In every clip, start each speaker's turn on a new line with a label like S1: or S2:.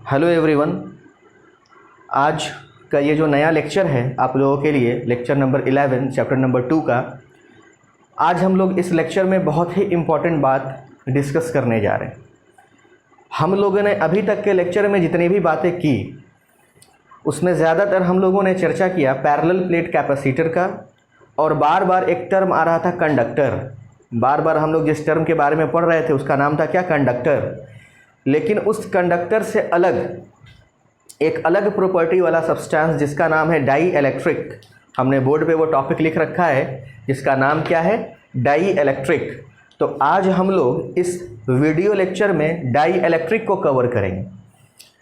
S1: Hello everyone. आज का ये जो नया लेक्चर है आप लोगों के लिए लेक्चर नंबर 11 चैप्टर नंबर 2 का। आज हम लोग इस लेक्चर में बहुत ही इम्पॉर्टेंट बात डिस्कस करने जा रहे हैं। हम लोगों ने अभी तक के लेक्चर में जितनी भी बातें की उसमें ज़्यादातर हम लोगों ने चर्चा किया पैरेलल प्लेट कैपेसिटर का, और बार बार एक टर्म आ रहा था कंडक्टर। बार बार हम लोग जिस टर्म के बारे में पढ़ रहे थे उसका नाम था क्या? कंडक्टर। लेकिन उस कंडक्टर से अलग एक अलग प्रॉपर्टी वाला सब्सटेंस जिसका नाम है डाई इलेक्ट्रिक। हमने बोर्ड पे वो टॉपिक लिख रखा है जिसका नाम क्या है? Dielectric. तो आज हम लोग इस वीडियो लेक्चर में डाई इलेक्ट्रिक को कवर करेंगे,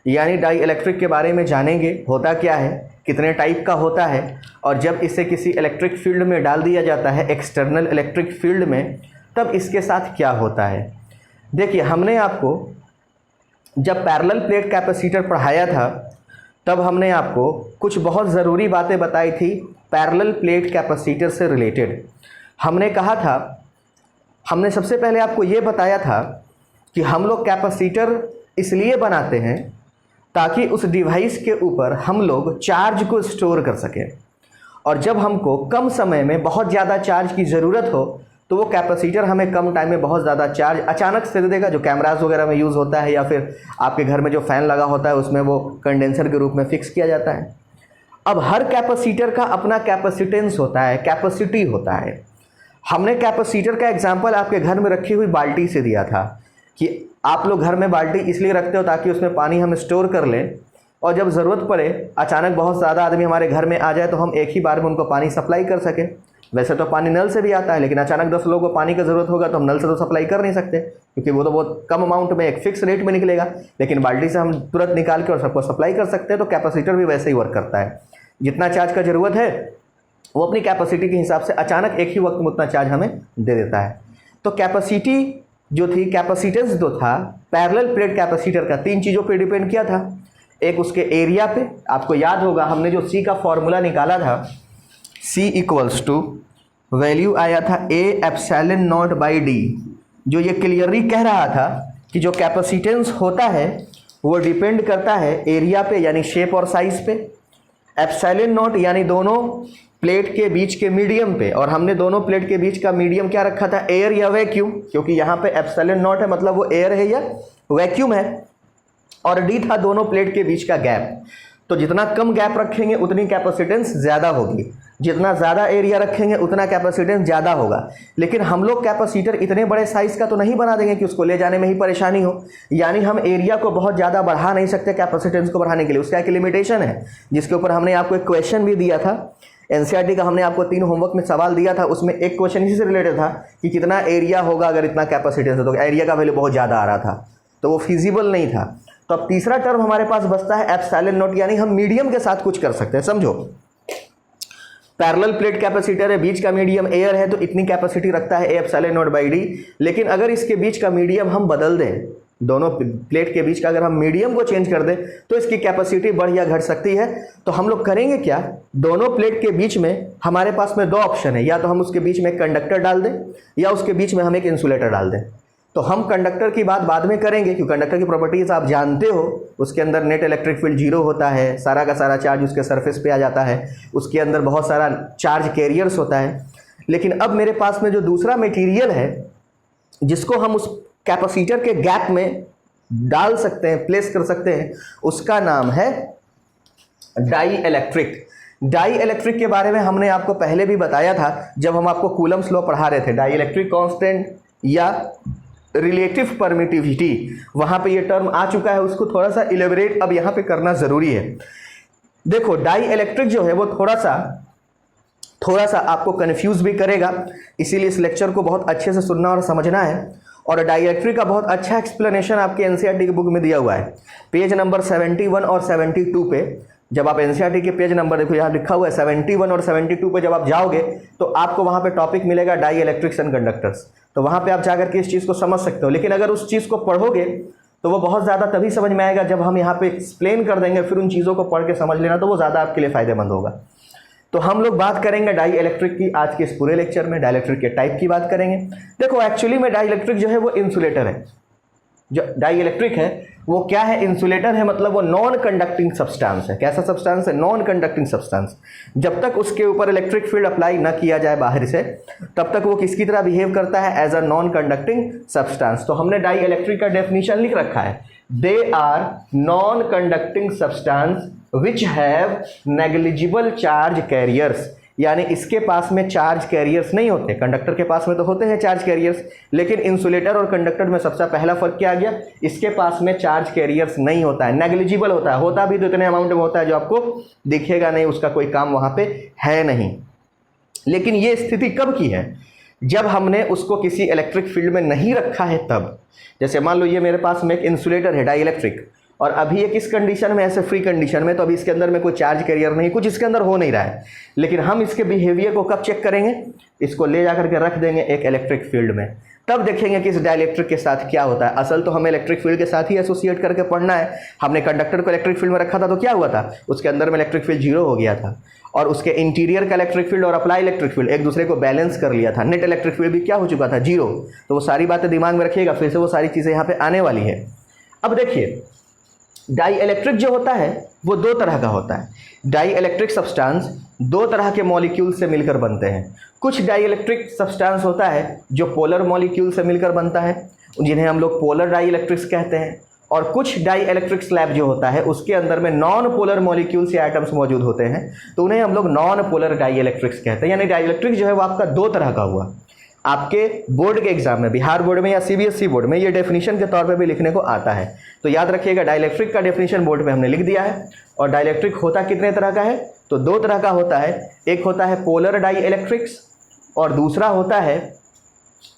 S1: यानी डाई इलेक्ट्रिक के बारे में जानेंगे होता क्या है, कितने टाइप का होता है, और जब इसे किसी इलेक्ट्रिक फील्ड में डाल दिया जाता है एक्सटर्नल इलेक्ट्रिक फील्ड में तब इसके साथ क्या होता है। देखिए, हमने आपको जब पैरेलल प्लेट कैपेसिटर पढ़ाया था तब हमने आपको कुछ बहुत ज़रूरी बातें बताई थी पैरेलल प्लेट कैपेसिटर से रिलेटेड। हमने कहा था, हमने सबसे पहले आपको ये बताया था कि हम लोग कैपेसिटर इसलिए बनाते हैं ताकि उस डिवाइस के ऊपर हम लोग चार्ज को स्टोर कर सकें, और जब हमको कम समय में बहुत ज़्यादा चार्ज की ज़रूरत हो तो वो कैपेसिटर हमें कम टाइम में बहुत ज़्यादा चार्ज अचानक से दे देगा, जो कैमरास वगैरह में यूज़ होता है या फिर आपके घर में जो फ़ैन लगा होता है उसमें वो कंडेंसर के रूप में फिक्स किया जाता है। अब हर कैपेसिटर का अपना कैपेसिटेंस होता है, कैपेसिटी होता है। हमने कैपेसिटर का एग्जाम्पल आपके घर में रखी हुई बाल्टी से दिया था कि आप लोग घर में बाल्टी इसलिए रखते हो ताकि उसमें पानी हम स्टोर कर लें, और जब ज़रूरत पड़े अचानक बहुत ज़्यादा आदमी हमारे घर में आ जाए तो हम एक ही बार में उनको पानी सप्लाई कर सकें। वैसे तो पानी नल से भी आता है, लेकिन अचानक 10 लोगों को पानी की ज़रूरत होगा तो हम नल से तो सप्लाई कर नहीं सकते क्योंकि वो तो बहुत कम अमाउंट में एक फिक्स रेट में निकलेगा, लेकिन बाल्टी से हम तुरंत निकाल के और सबको सप्लाई कर सकते हैं। तो कैपेसिटर भी वैसे ही वर्क करता है, जितना चार्ज का ज़रूरत है वो अपनी कैपेसिटी के हिसाब से अचानक एक ही वक्त में उतना चार्ज हमें दे देता है। तो कैपेसिटी जो थी, कैपेसिटेंस जो था पैरेलल प्लेट कैपेसिटर का, 3 चीज़ों पे डिपेंड किया था। एक उसके एरिया पे, आपको याद होगा हमने जो सी का फॉर्मूला निकाला था, C इक्वल्स टू वैल्यू आया था A epsilon not by D, जो ये क्लियरली कह रहा था कि जो कैपेसिटेंस होता है वो डिपेंड करता है एरिया पे यानी शेप और साइज पे, एप्सिलॉन नॉट यानी दोनों प्लेट के बीच के मीडियम पे, और हमने दोनों प्लेट के बीच का मीडियम क्या रखा था? एयर या वैक्यूम, क्योंकि यहाँ पे एप्सिलॉन नॉट है मतलब वो एयर है या वैक्यूम है, और डी था दोनों प्लेट के बीच का गैप। तो जितना कम गैप रखेंगे उतनी कैपेसिटेंस ज़्यादा होगी, जितना ज़्यादा एरिया रखेंगे उतना कैपेसिटेंस ज़्यादा होगा। लेकिन हम लोग कैपेसिटर इतने बड़े साइज़ का तो नहीं बना देंगे कि उसको ले जाने में ही परेशानी हो, यानी हम एरिया को बहुत ज़्यादा बढ़ा नहीं सकते कैपेसिटेंस को बढ़ाने के लिए। उसका एक लिमिटेशन है जिसके ऊपर हमने आपको एक क्वेश्चन भी दिया था। एनसीईआरटी का हमने आपको 3 होमवर्क में सवाल दिया था, उसमें एक क्वेश्चन इसी से रिलेटेड था कि कितना एरिया होगा अगर इतना कैपेसिटेंस है, तो एरिया का वैल्यू बहुत ज़्यादा आ रहा था तो वो फिजिबल नहीं था। तो अब तीसरा टर्म हमारे पास बचता है एप्सिलॉन नॉट, यानी हम मीडियम के साथ कुछ कर सकते हैं। समझो, पैरेलल प्लेट कैपेसिटर है, बीच का मीडियम एयर है, तो इतनी कैपेसिटी रखता है एप्सिलॉन नॉट बाई डी। लेकिन अगर इसके बीच का मीडियम हम बदल दें, दोनों प्लेट के बीच का अगर हम मीडियम को चेंज कर दें तो इसकी कैपेसिटी बढ़ या घट सकती है। तो हम लोग करेंगे क्या? दोनों प्लेट के बीच में हमारे पास में 2 ऑप्शन है, या तो हम उसके बीच में एक कंडक्टर डाल दें या उसके बीच में हम एक इंसुलेटर डाल दें। तो हम कंडक्टर की बात बाद में करेंगे क्योंकि कंडक्टर की प्रॉपर्टीज आप जानते हो, उसके अंदर नेट इलेक्ट्रिक फील्ड 0 होता है, सारा का सारा चार्ज उसके सरफेस पे आ जाता है, उसके अंदर बहुत सारा चार्ज कैरियर्स होता है। लेकिन अब मेरे पास में जो दूसरा मटेरियल है जिसको हम उस कैपेसिटर के गैप में डाल सकते हैं, प्लेस कर सकते हैं, उसका नाम है डाई इलेक्ट्रिक। डाई इलेक्ट्रिक के बारे में हमने आपको पहले भी बताया था जब हम आपको कूलम्स लॉ पढ़ा रहे थे, डाई इलेक्ट्रिक कांस्टेंट या रिलेटिव परमिटिविटी, वहां पे ये टर्म आ चुका है, उसको थोड़ा सा इलेबोरेट अब यहाँ पे करना ज़रूरी है। देखो, डाई इलेक्ट्रिक जो है वो थोड़ा सा आपको कंफ्यूज भी करेगा, इसीलिए इस लेक्चर को बहुत अच्छे से सुनना और समझना है। और डाई इलेक्ट्रिक का बहुत अच्छा एक्सप्लेनेशन आपके एनसीईआरटी की बुक में दिया हुआ है, पेज नंबर 71 और 72 पे। जब आप एनसीईआरटी के पेज नंबर देखो, यहाँ लिखा हुआ है 71 और 72 पे जब आप जाओगे तो आपको वहाँ पे टॉपिक मिलेगा डाई इलेक्ट्रिक्स एंड कंडक्टर्स। तो वहाँ पे आप जाकर के इस चीज़ को समझ सकते हो। लेकिन अगर उस चीज़ को पढ़ोगे तो वो बहुत ज़्यादा तभी समझ में आएगा जब हम यहाँ पे एक्सप्लेन कर देंगे, फिर उन चीज़ों को पढ़ के समझ लेना तो वो ज़्यादा आपके लिए फ़ायदेमंद होगा। तो हम लोग बात करेंगे डाई इलेक्ट्रिक की आज के इस पूरे लेक्चर में, डाई इलेक्ट्रिक के टाइप की बात करेंगे। देखो, एक्चुअली में डाई इलेक्ट्रिक जो है वो इंसुलेटर है। जो डाई इलेक्ट्रिक है वो क्या है? इंसुलेटर है, मतलब वो नॉन कंडक्टिंग सब्सटेंस है। कैसा सब्सटेंस है? Non conducting substance. जब तक उसके ऊपर इलेक्ट्रिक फील्ड अप्लाई ना किया जाए बाहर से, तब तक वो किसकी तरह बिहेव करता है? As a non conducting substance. तो हमने डाई इलेक्ट्रिक का डेफिनेशन लिख रखा है, they are non conducting substance which have negligible charge carriers, यानी इसके पास में चार्ज कैरियर्स नहीं होते। कंडक्टर के पास में तो होते हैं चार्ज कैरियर्स, लेकिन इंसुलेटर और कंडक्टर में सबसे पहला फर्क क्या आ गया? इसके पास में चार्ज कैरियर्स नहीं होता है, नेग्लिजिबल होता है। होता भी तो इतने अमाउंट में होता है जो आपको दिखेगा नहीं, उसका कोई काम वहां पे है नहीं। लेकिन ये स्थिति कब की है? जब हमने उसको किसी इलेक्ट्रिक फील्ड में नहीं रखा है तब। जैसे मान लो ये मेरे पास में एक इंसुलेटर है डाई इलेक्ट्रिक, और अभी ये किस कंडीशन में? ऐसे फ्री कंडीशन में, तो अभी इसके अंदर में कोई चार्ज कैरियर नहीं, कुछ इसके अंदर हो नहीं रहा है। लेकिन हम इसके बिहेवियर को कब चेक करेंगे? इसको ले जाकर के रख देंगे एक इलेक्ट्रिक फील्ड में, तब देखेंगे कि इस डाइलेक्ट्रिक के साथ क्या होता है। असल तो हमें इलेक्ट्रिक फील्ड के साथ ही एसोसिएट करके पढ़ना है। हमने कंडक्टर को इलेक्ट्रिक फील्ड में रखा था तो क्या हुआ था? उसके अंदर में इलेक्ट्रिक फील्ड 0 हो गया था, और उसके इंटीरियर का इलेक्ट्रिक फील्ड और अप्लाई इलेक्ट्रिक फील्ड एक दूसरे को बैलेंस कर लिया था। नेट इलेक्ट्रिक फील्ड भी क्या हो चुका था? 0। तो वो सारी बातें दिमाग में रखिएगा, फिर से वो सारी चीज़ें यहाँ पे आने वाली है। अब देखिए, डाई इलेक्ट्रिक जो होता है वो 2 तरह का होता है। डाई इलेक्ट्रिक सब्सटेंस 2 तरह के मॉलिक्यूल से मिलकर बनते हैं। कुछ डाई इलेक्ट्रिक सब्सटेंस होता है जो पोलर मॉलिक्यूल से मिलकर बनता है, जिन्हें हम लोग पोलर डाई इलेक्ट्रिक्स कहते हैं। और कुछ डाई इलेक्ट्रिक स्लैब जो होता है उसके अंदर में नॉन पोलर मॉलिक्यूल्स या एटम्स मौजूद होते हैं, तो उन्हें हम लोग नॉन पोलर डाई इलेक्ट्रिक्स कहते हैं। यानी डाई इलेक्ट्रिक जो है वो आपका 2 तरह का हुआ। आपके बोर्ड के एग्जाम में, बिहार बोर्ड में या सीबीएसई बोर्ड में, ये डेफिनेशन के तौर पे भी लिखने को आता है। तो याद रखिएगा, डाइलेक्ट्रिक का डेफिनेशन बोर्ड पे हमने लिख दिया है। और डाइलेक्ट्रिक होता कितने तरह का है? तो 2 तरह का होता है। एक होता है पोलर डाई इलेक्ट्रिक्स और दूसरा होता है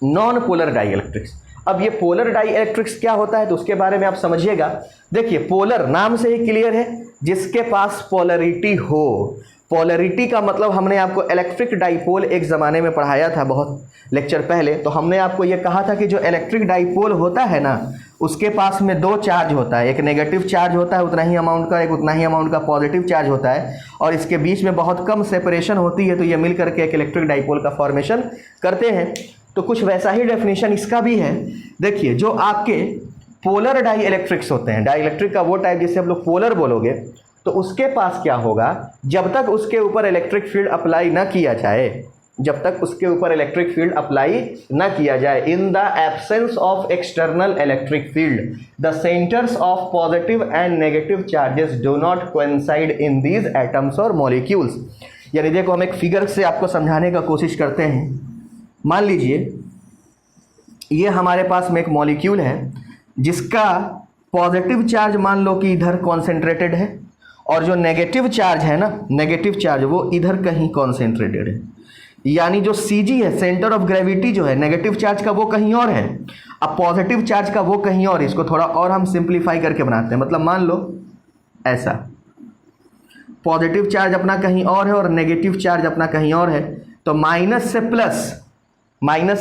S1: नॉन पोलर डाई इलेक्ट्रिक्स। अब ये पोलर डाई इलेक्ट्रिक्स क्या होता है तो उसके बारे में आप समझिएगा। देखिए, पोलर नाम से ही क्लियर है, जिसके पास पोलरिटी हो। पोलरिटी का मतलब हमने आपको इलेक्ट्रिक डाइपोल एक ज़माने में पढ़ाया था, बहुत लेक्चर पहले। तो हमने आपको ये कहा था कि जो इलेक्ट्रिक डाइपोल होता है ना, उसके पास में 2 चार्ज होता है। एक नेगेटिव चार्ज होता है उतना ही अमाउंट का, एक उतना ही अमाउंट का पॉजिटिव चार्ज होता है, और इसके बीच में बहुत कम सेपरेशन होती है। तो ये मिल करके एक इलेक्ट्रिक डाइपोल का फॉर्मेशन करते हैं। तो कुछ वैसा ही डेफिनेशन इसका भी है। देखिए, जो आपके पोलर डाई इलेक्ट्रिक्स होते हैं, डाई इलेक्ट्रिक का वो टाइप जिसे हम लोग पोलर बोलोगे, तो उसके पास क्या होगा? जब तक उसके ऊपर इलेक्ट्रिक फील्ड अप्लाई ना किया जाए, जब तक उसके ऊपर इलेक्ट्रिक फील्ड अप्लाई ना किया जाए, इन the absence of external electric field the centres of positive and negative charges do not coincide in these atoms और मॉलिक्यूल्स। यानी देखो, हम एक फिगर से आपको समझाने का कोशिश करते हैं। मान लीजिए ये हमारे पास में एक मॉलिक्यूल है जिसका पॉजिटिव चार्ज मान लो कि इधर कॉन्सेंट्रेटेड है, और जो नेगेटिव चार्ज है ना, नेगेटिव चार्ज वो इधर कहीं कॉन्सेंट्रेटेड है। यानी जो CG है, सेंटर ऑफ ग्रेविटी जो है नेगेटिव चार्ज का, वो कहीं और है। अब पॉजिटिव चार्ज का वो कहीं और है। इसको थोड़ा और हम सिंप्लीफाई करके बनाते हैं। मतलब मान लो ऐसा, पॉजिटिव चार्ज अपना कहीं और है और नेगेटिव चार्ज अपना कहीं और है। तो माइनस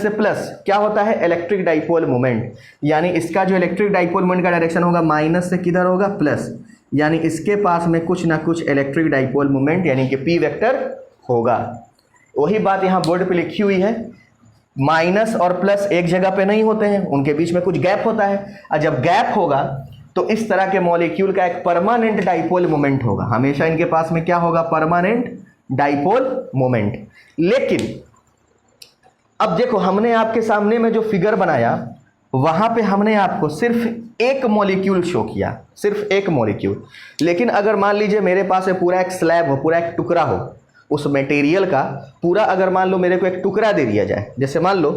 S1: से प्लस क्या होता है? Electric dipole moment. यानी इसका जो इलेक्ट्रिक डाइपोल मोमेंट का डायरेक्शन होगा माइनस से किधर होगा? प्लस। यानी इसके पास में कुछ ना कुछ इलेक्ट्रिक डाइपोल मोमेंट यानी कि P वेक्टर होगा। वही बात यहाँ बोर्ड पे लिखी हुई है। माइनस और प्लस एक जगह पे नहीं होते हैं, उनके बीच में कुछ गैप होता है। और जब गैप होगा तो इस तरह के मॉलिक्यूल का एक परमानेंट डाइपोल मोमेंट होगा। हमेशा इनके पास में क्या होगा? Permanent dipole moment. लेकिन अब देखो, हमने आपके सामने में जो फिगर बनाया वहां पे हमने आपको सिर्फ एक मॉलिक्यूल शो किया, सिर्फ एक मॉलिक्यूल। लेकिन अगर मान लीजिए मेरे पास पूरा एक स्लैब हो, पूरा एक टुकड़ा हो उस मटेरियल का, पूरा अगर मान लो मेरे को एक टुकड़ा दे दिया जाए, जैसे मान लो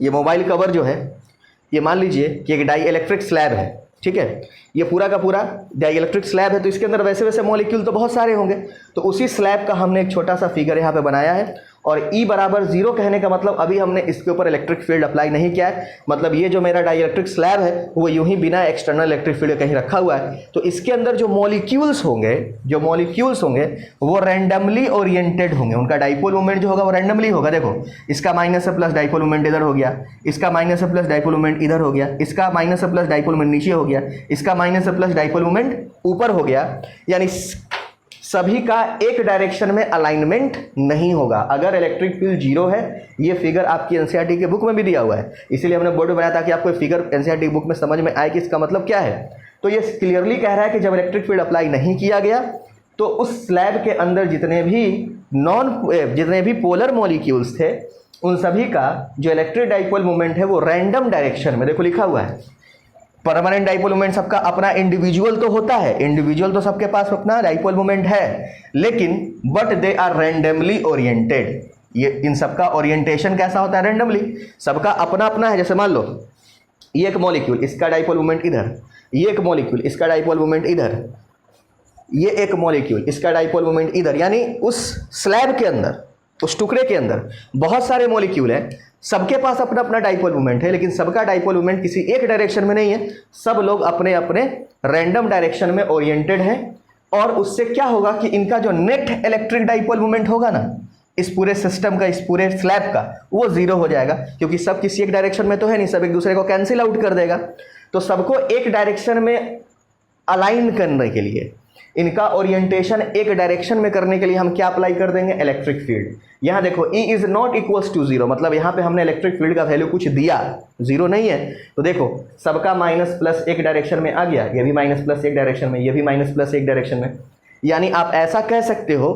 S1: ये मोबाइल कवर जो है, ये मान लीजिए कि एक डाई इलेक्ट्रिक स्लैब है, ठीक है। ये पूरा का पूरा डाई इलेक्ट्रिक स्लैब है, तो इसके अंदर वैसे वैसे मॉलिक्यूल तो बहुत सारे होंगे। तो उसी स्लैब का हमने एक छोटा सा फिगर यहाँ पे बनाया है। और E बराबर 0 कहने का मतलब अभी हमने इसके ऊपर इलेक्ट्रिक फील्ड अप्लाई नहीं किया है। मतलब ये जो मेरा डाई इलेक्ट्रिक स्लैब है वो यूं ही बिना एक्सटर्नल इलेक्ट्रिक फील्ड कहीं रखा हुआ है। तो इसके अंदर जो मॉलिक्यूल्स होंगे वो रैंडमली ओरिएंटेड होंगे। उनका डाइपोल मोमेंट जो होगा वो रैंडमली होगा। देखो, इसका माइनस से प्लस डाइपोल मोमेंट इधर हो गया, इसका माइनस से प्लस डाइपोल मोमेंट इधर हो गया, इसका माइनस से प्लस डाइपोल मोमेंट नीचे हो गया, इसका माइनस से प्लस डाइपोल मोमेंट ऊपर हो गया। यानी सभी का एक डायरेक्शन में अलाइनमेंट नहीं होगा। अगर इलेक्ट्रिक फील्ड जीरो है, ये फिगर आपकी एनसीईआरटी के बुक में भी दिया हुआ है, इसीलिए हमने बोर्ड में बनाया ताकि आपको फिगर एनसीईआरटी बुक में समझ में आए कि इसका मतलब क्या है। तो ये क्लियरली कह रहा है कि जब इलेक्ट्रिक फील्ड अप्लाई नहीं किया गया तो उस स्लैब के अंदर जितने भी पोलर मॉलिक्यूल्स थे उन सभी का जो इलेक्ट्रिक डाइपोल मोमेंट है वो रैंडम डायरेक्शन में, देखो लिखा हुआ है, परमानेंट डाइपोल मोमेंट सबका अपना इंडिविजुअल तो होता है, इंडिविजुअल तो सबके पास अपना डाइपोल मोमेंट है, लेकिन but they are randomly oriented. ये इन सबका ओरिएंटेशन कैसा होता है? रैंडमली, सबका अपना अपना है। जैसे मान लो ये एक मॉलिक्यूल, इसका डाइपोल मोमेंट इधर, ये एक मॉलिक्यूल, इसका डाइपोल मोमेंट इधर, ये एक मॉलिक्यूल, इसका डाइपोल मोमेंट इधर, यानी उस स्लैब के अंदर, उस टुकड़े के अंदर बहुत सारे मॉलिक्यूल हैं, सबके पास अपना अपना डाइपोल मोमेंट है, लेकिन सबका डाइपोल मोमेंट किसी एक डायरेक्शन में नहीं है, सब लोग अपने अपने रैंडम डायरेक्शन में ओरिएंटेड हैं। और उससे क्या होगा कि इनका जो नेट इलेक्ट्रिक डाइपोल मोमेंट होगा ना इस पूरे सिस्टम का, इस पूरे स्लैब का, वो जीरो हो जाएगा, क्योंकि सब किसी एक डायरेक्शन में तो है नहीं, सब एक दूसरे को कैंसिल आउट कर देगा। तो सबको एक डायरेक्शन में अलाइन करने के लिए, इनका ओरिएंटेशन एक डायरेक्शन में करने के लिए हम क्या अप्लाई कर देंगे? Electric field. यहाँ देखो E is not equals to zero, मतलब यहाँ पे हमने इलेक्ट्रिक फील्ड का वैल्यू कुछ दिया, जीरो नहीं है। तो देखो सबका माइनस प्लस एक डायरेक्शन में आ गया, ये भी माइनस प्लस एक डायरेक्शन में, ये भी माइनस प्लस एक डायरेक्शन में। यानी आप ऐसा कह सकते हो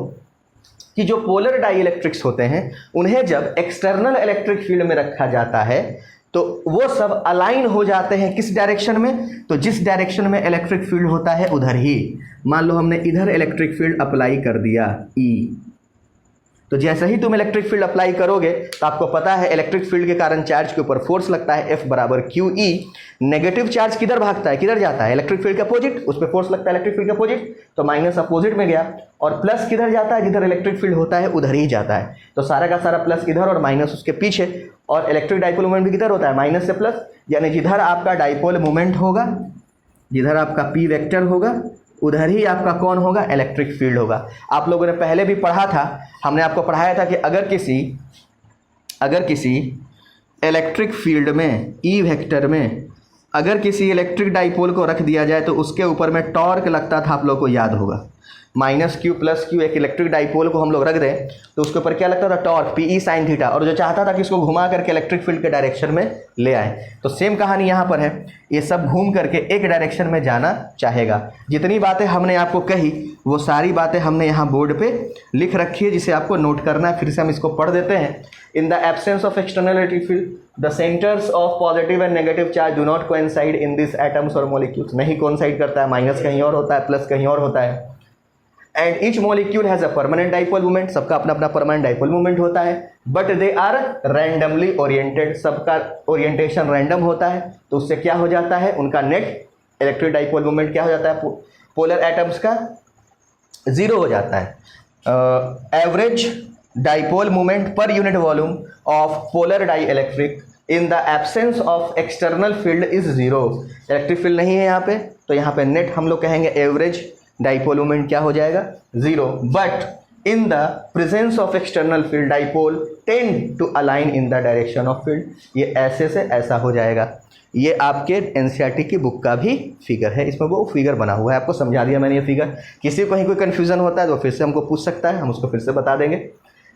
S1: कि जो पोलर डाई इलेक्ट्रिक्स होते हैं उन्हें जब एक्सटर्नल इलेक्ट्रिक फील्ड में रखा जाता है तो वो सब अलाइन हो जाते हैं किस डायरेक्शन में? तो जिस डायरेक्शन में इलेक्ट्रिक फील्ड होता है उधर ही। मान लो हमने इधर इलेक्ट्रिक फील्ड अप्लाई कर दिया E, तो जैसे ही तुम इलेक्ट्रिक फील्ड अप्लाई करोगे तो आपको पता है इलेक्ट्रिक फील्ड के कारण चार्ज के ऊपर फोर्स लगता है F बराबर QE। नेगेटिव चार्ज किधर भागता है, किधर जाता है? इलेक्ट्रिक फील्ड के अपोजिट, उस पर फोर्स लगता है इलेक्ट्रिक फील्ड के अपोजिट, तो माइनस अपोजिट में गया। और प्लस किधर जाता है? जिधर इलेक्ट्रिक फील्ड होता है उधर ही जाता है। तो सारा का सारा प्लस इधर और माइनस उसके पीछे। और इलेक्ट्रिक डाइपोल मोमेंट भी किधर होता है? माइनस से प्लस, यानी जिधर आपका डाइपोल मोमेंट होगा, जिधर आपका P वेक्टर होगा उधर ही आपका कौन होगा? इलेक्ट्रिक फील्ड होगा। आप लोगों ने पहले भी पढ़ा था, हमने आपको पढ़ाया था कि अगर किसी इलेक्ट्रिक फील्ड में E वेक्टर में अगर किसी इलेक्ट्रिक डाइपोल को रख दिया जाए तो उसके ऊपर में टॉर्क लगता था, आप लोग को याद होगा। माइनस क्यू प्लस क्यू, एक इलेक्ट्रिक डाइपोल को हम लोग रख दें तो उसके ऊपर क्या लगता था? Torque, PE sine theta. और जो चाहता था कि इसको घुमा करके इलेक्ट्रिक फील्ड के डायरेक्शन में ले आए, तो सेम कहानी यहाँ पर है। ये सब घूम करके एक डायरेक्शन में जाना चाहेगा। जितनी बातें हमने आपको कही वो सारी बातें हमने यहाँ बोर्ड पे लिख रखी है, जिसे आपको नोट करना है। फिर से हम इसको पढ़ देते हैं। इन the absence of external electric field the centres of positive and negative charge do not coincide in this atoms और मॉलिक्यूल्स। नहीं कोइंसाइड करता है, माइनस कहीं और होता है, प्लस कहीं और होता है। And each molecule has a permanent dipole moment, सबका अपना अपना परमानेंट डाइपोल मोमेंट होता है। But they are randomly oriented, सबका ओरिएंटेशन रैंडम होता है। तो उससे क्या हो जाता है? उनका नेट इलेक्ट्रिक डाइपोल मोमेंट क्या हो जाता है? पोलर एटम्स का जीरो हो जाता है। Average dipole moment per unit volume of polar dielectric in the absence of external field is zero. Electric field नहीं है यहाँ पे, तो यहाँ पे नेट हम लोग कहेंगे एवरेज डाइपोल मोमेंट क्या हो जाएगा? Zero. But in the presence of external field dipole tend to align in the direction of field. ये ऐसे से ऐसा हो जाएगा। ये आपके एनसीईआरटी की बुक का भी फिगर है, इसमें वो फिगर बना हुआ है, आपको समझा दिया मैंने ये फिगर। किसी को कहीं कोई कन्फ्यूजन होता है तो फिर से हमको पूछ सकता है, हम उसको फिर से बता देंगे।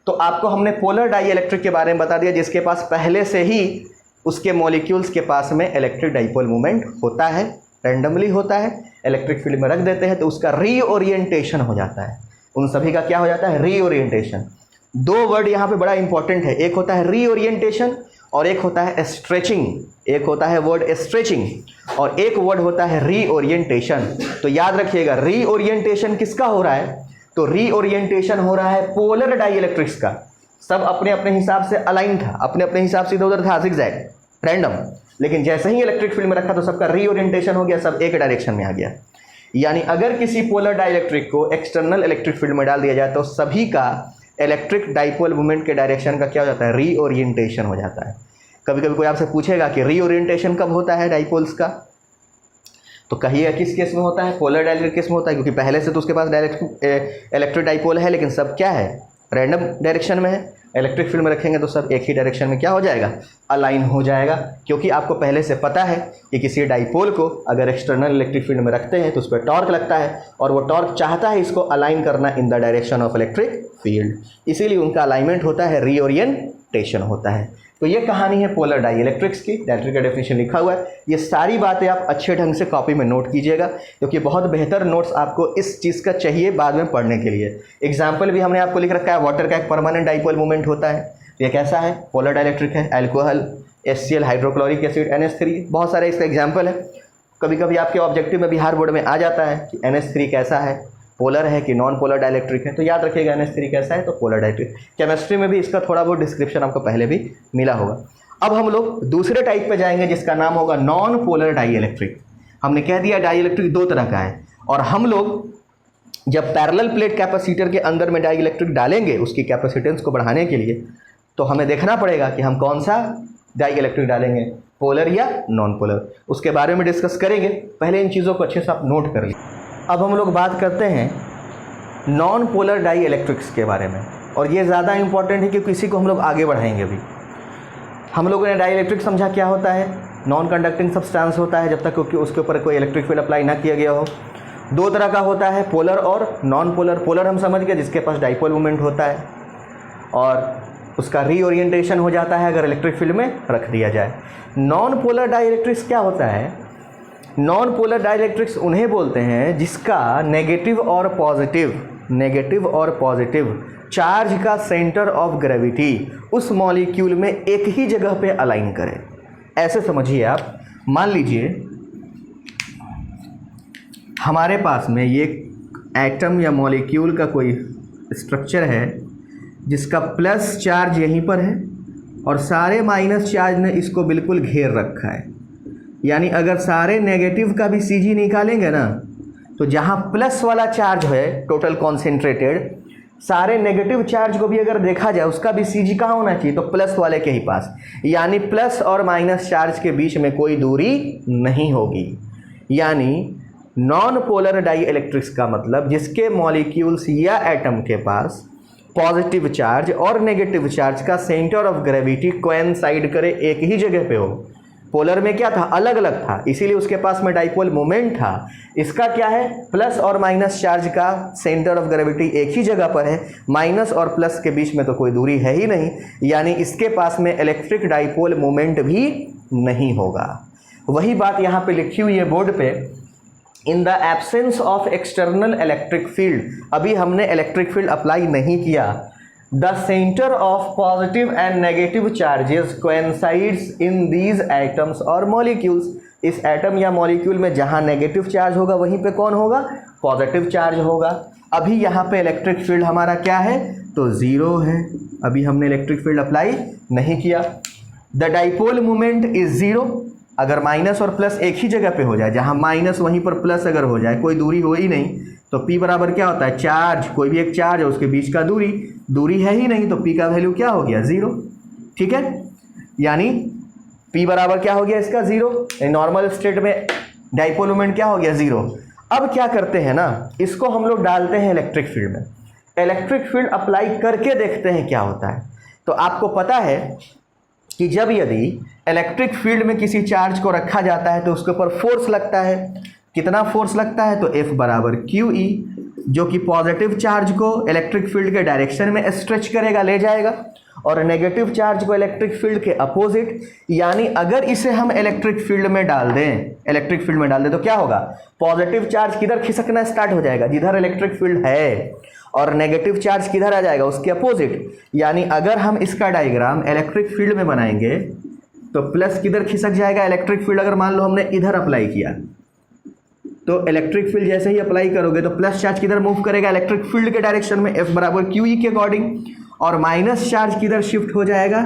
S1: तो आपको हमने पोलर डाई इलेक्ट्रिक के बारे में बता दिया, जिसके पास पहले से ही उसके मॉलिक्यूल्स के पास में इलेक्ट्रिक डाइपोल मोमेंट होता है, रैंडमली होता है, इलेक्ट्रिक फील्ड में रख देते हैं तो उसका रीओरिएंटेशन हो जाता है। उन सभी का क्या हो जाता है? रीओरिएंटेशन। दो वर्ड यहाँ पे बड़ा इंपॉर्टेंट है, एक होता है रीओरिएंटेशन और एक होता है स्ट्रेचिंग। एक होता है वर्ड स्ट्रेचिंग और एक वर्ड होता है रीओरिएंटेशन। तो याद रखिएगा, रीओरिएंटेशन किसका हो रहा है? तो रीओरिएंटेशन हो रहा है पोलर डाई इलेक्ट्रिक्स का। सब अपने अपने हिसाब से अलाइन था, अपने अपने हिसाब से इधर उधर था, जिगजैग, रैंडम। लेकिन जैसे ही इलेक्ट्रिक फील्ड में रखा तो सबका रीओरिएंटेशन हो गया, सब एक डायरेक्शन में आ गया। यानी अगर किसी पोलर डाइइलेक्ट्रिक को एक्सटर्नल इलेक्ट्रिक फील्ड में डाल दिया जाए तो सभी का इलेक्ट्रिक डाइपोल मोमेंट के डायरेक्शन का क्या हो जाता है? रीओरिएंटेशन हो जाता है। कभी कभी कोई आपसे पूछेगा कि रीओरिएंटेशन कब होता है डाइपोल्स का, तो कहिए किस केस में होता है? पोलर डाइइलेक्ट्रिक केस में होता है, क्योंकि पहले से तो उसके पास डायरेक्ट इलेक्ट्रिक डाइपोल है, लेकिन सब क्या है? रैंडम डायरेक्शन में है, इलेक्ट्रिक फील्ड में रखेंगे तो सब एक ही डायरेक्शन में क्या हो जाएगा, अलाइन हो जाएगा। क्योंकि आपको पहले से पता है कि किसी डाइपोल को अगर एक्सटर्नल इलेक्ट्रिक फील्ड में रखते हैं तो उस पर टॉर्क लगता है और वो टॉर्क चाहता है इसको अलाइन करना इन the direction of electric field, इसीलिए उनका अलाइनमेंट होता है, रीओरिएंटेशन होता है। तो ये कहानी है पोलर डाई इलेक्ट्रिक्स की। डायरेक्ट्रिक का डेफिनेशन लिखा हुआ है, ये सारी बातें आप अच्छे ढंग से कॉपी में नोट कीजिएगा, क्योंकि बहुत बेहतर नोट्स आपको इस चीज़ का चाहिए बाद में पढ़ने के लिए। एग्जाम्पल भी हमने आपको लिख रखा है, वाटर का एक परमानेंट डाइपोल मूवमेंट होता है, ये कैसा है, पोलर डाइलेक्ट्रिक है, alcohol, HCl hydrochloric acid, NH3, बहुत सारे इसका एग्जाम्पल है। कभी कभी आपके ऑब्जेक्टिव में बिहार बोर्ड में आ जाता है कि NH3 कैसा है, पोलर है कि नॉन पोलर डाइलेक्ट्रिक है, तो याद रखिएगा NH3 कैसा है तो पोलर डाइलेक्ट्रिक। केमिस्ट्री में भी इसका थोड़ा बहुत डिस्क्रिप्शन आपको पहले भी मिला होगा। अब हम लोग दूसरे टाइप पे जाएंगे जिसका नाम होगा नॉन पोलर डाई इलेक्ट्रिक। हमने कह दिया डाई इलेक्ट्रिक दो तरह का है, और हम लोग जब पैरेलल प्लेट कैपेसिटर के अंदर में डाई इलेक्ट्रिक डालेंगे उसकी कैपेसिटेंस को बढ़ाने के लिए, तो हमें देखना पड़ेगा कि हम कौन सा डाई इलेक्ट्रिक डालेंगे, पोलर या नॉन पोलर, उसके बारे में डिस्कस करेंगे। पहले इन चीज़ों को अच्छे से आप नोट कर लीजिए। अब हम लोग बात करते हैं नॉन पोलर डाई इलेक्ट्रिक्स के बारे में, और ये ज़्यादा इंपॉर्टेंट है क्योंकि इसी को हम लोग आगे बढ़ाएंगे अभी। हम लोगों ने डाई इलेक्ट्रिक समझा क्या होता है, नॉन कंडक्टिंग सब्सटेंस होता है जब तक क्योंकि उसके ऊपर कोई इलेक्ट्रिक फील्ड अप्लाई ना किया गया हो। दो तरह का होता है, पोलर और नॉन पोलर। पोलर हम समझ गए जिसके पास डाइपोल मूवमेंट होता है और उसका रीओरिएंटेशन हो जाता है अगर इलेक्ट्रिक फील्ड में रख दिया जाए। नॉन पोलर डाई इलेक्ट्रिक्स क्या होता है, नॉन पोलर डाई इलेक्ट्रिक्स उन्हें बोलते हैं जिसका नेगेटिव और पॉजिटिव चार्ज का सेंटर ऑफ ग्रेविटी उस मॉलिक्यूल में एक ही जगह पे अलाइन करे। ऐसे समझिए आप, मान लीजिए हमारे पास में ये एटम या मॉलिक्यूल का कोई स्ट्रक्चर है जिसका प्लस चार्ज यहीं पर है और सारे माइनस चार्ज ने इसको बिल्कुल घेर रखा है। यानी अगर सारे नेगेटिव का भी CG निकालेंगे ना, तो जहाँ प्लस वाला चार्ज है टोटल कॉन्सेंट्रेटेड, सारे नेगेटिव चार्ज को भी अगर देखा जाए उसका भी CG कहाँ होना चाहिए, तो प्लस वाले के ही पास। यानी प्लस और माइनस चार्ज के बीच में कोई दूरी नहीं होगी। यानी नॉन पोलर डाई इलेक्ट्रिक्स का मतलब जिसके मॉलिक्यूल्स या एटम के पास पॉजिटिव चार्ज और नेगेटिव चार्ज का सेंटर ऑफ ग्रेविटी कोइंसाइड करे, एक ही जगह पे हो। पोलर में क्या था, अलग अलग था, इसीलिए उसके पास में डाइपोल मोमेंट था। इसका क्या है, प्लस और माइनस चार्ज का सेंटर ऑफ ग्रेविटी एक ही जगह पर है, माइनस और प्लस के बीच में तो कोई दूरी है ही नहीं, यानी इसके पास में इलेक्ट्रिक डाइपोल मोमेंट भी नहीं होगा। वही बात यहाँ पे लिखी हुई है बोर्ड पे, इन the absence of external electric field, अभी हमने इलेक्ट्रिक फील्ड अप्लाई नहीं किया, the centre of positive and negative charges coincides in these atoms और मॉलिक्यूल्स। इस एटम या मॉलिक्यूल में जहाँ नेगेटिव चार्ज होगा वहीं पे कौन होगा, पॉजिटिव चार्ज होगा। अभी यहाँ पे इलेक्ट्रिक फील्ड हमारा क्या है, तो ज़ीरो है, अभी हमने इलेक्ट्रिक फील्ड अप्लाई नहीं किया। The dipole moment is zero, अगर माइनस और प्लस एक ही जगह पे हो जाए, जहाँ माइनस वहीं पर प्लस अगर हो जाए, कोई दूरी हो ही नहीं, तो P बराबर क्या होता है, चार्ज, कोई भी एक चार्ज है उसके बीच का दूरी है ही नहीं, तो P का वैल्यू क्या हो गया, ज़ीरो। ठीक है, यानी P बराबर क्या हो गया इसका, ज़ीरो। नॉर्मल स्टेट में डाइपोल मोमेंट क्या हो गया, ज़ीरो। अब क्या करते हैं ना, इसको हम लोग डालते हैं इलेक्ट्रिक फील्ड में, इलेक्ट्रिक फील्ड अप्लाई करके देखते हैं क्या होता है। तो आपको पता है कि जब यदि इलेक्ट्रिक फील्ड में किसी चार्ज को रखा जाता है तो उसके ऊपर फोर्स लगता है, कितना फोर्स लगता है, तो F बराबर QE, जो कि पॉजिटिव चार्ज को इलेक्ट्रिक फील्ड के डायरेक्शन में स्ट्रेच करेगा, ले जाएगा, और नेगेटिव चार्ज को इलेक्ट्रिक फील्ड के अपोजिट। यानी अगर इसे हम इलेक्ट्रिक फील्ड में डाल दें, तो क्या होगा, पॉजिटिव चार्ज किधर खिसकना स्टार्ट हो जाएगा, जिधर इलेक्ट्रिक फील्ड है, और नेगेटिव चार्ज किधर आ जाएगा, उसके अपोजिट। यानी अगर हम इसका डायग्राम इलेक्ट्रिक फील्ड में बनाएंगे तो प्लस किधर खिसक जाएगा, इलेक्ट्रिक फील्ड अगर मान लो हमने इधर अप्लाई किया, तो इलेक्ट्रिक फील्ड जैसे ही अप्लाई करोगे तो प्लस चार्ज किधर मूव करेगा, इलेक्ट्रिक फील्ड के डायरेक्शन में, F बराबर QE के अकॉर्डिंग, और माइनस चार्ज किधर शिफ्ट हो जाएगा,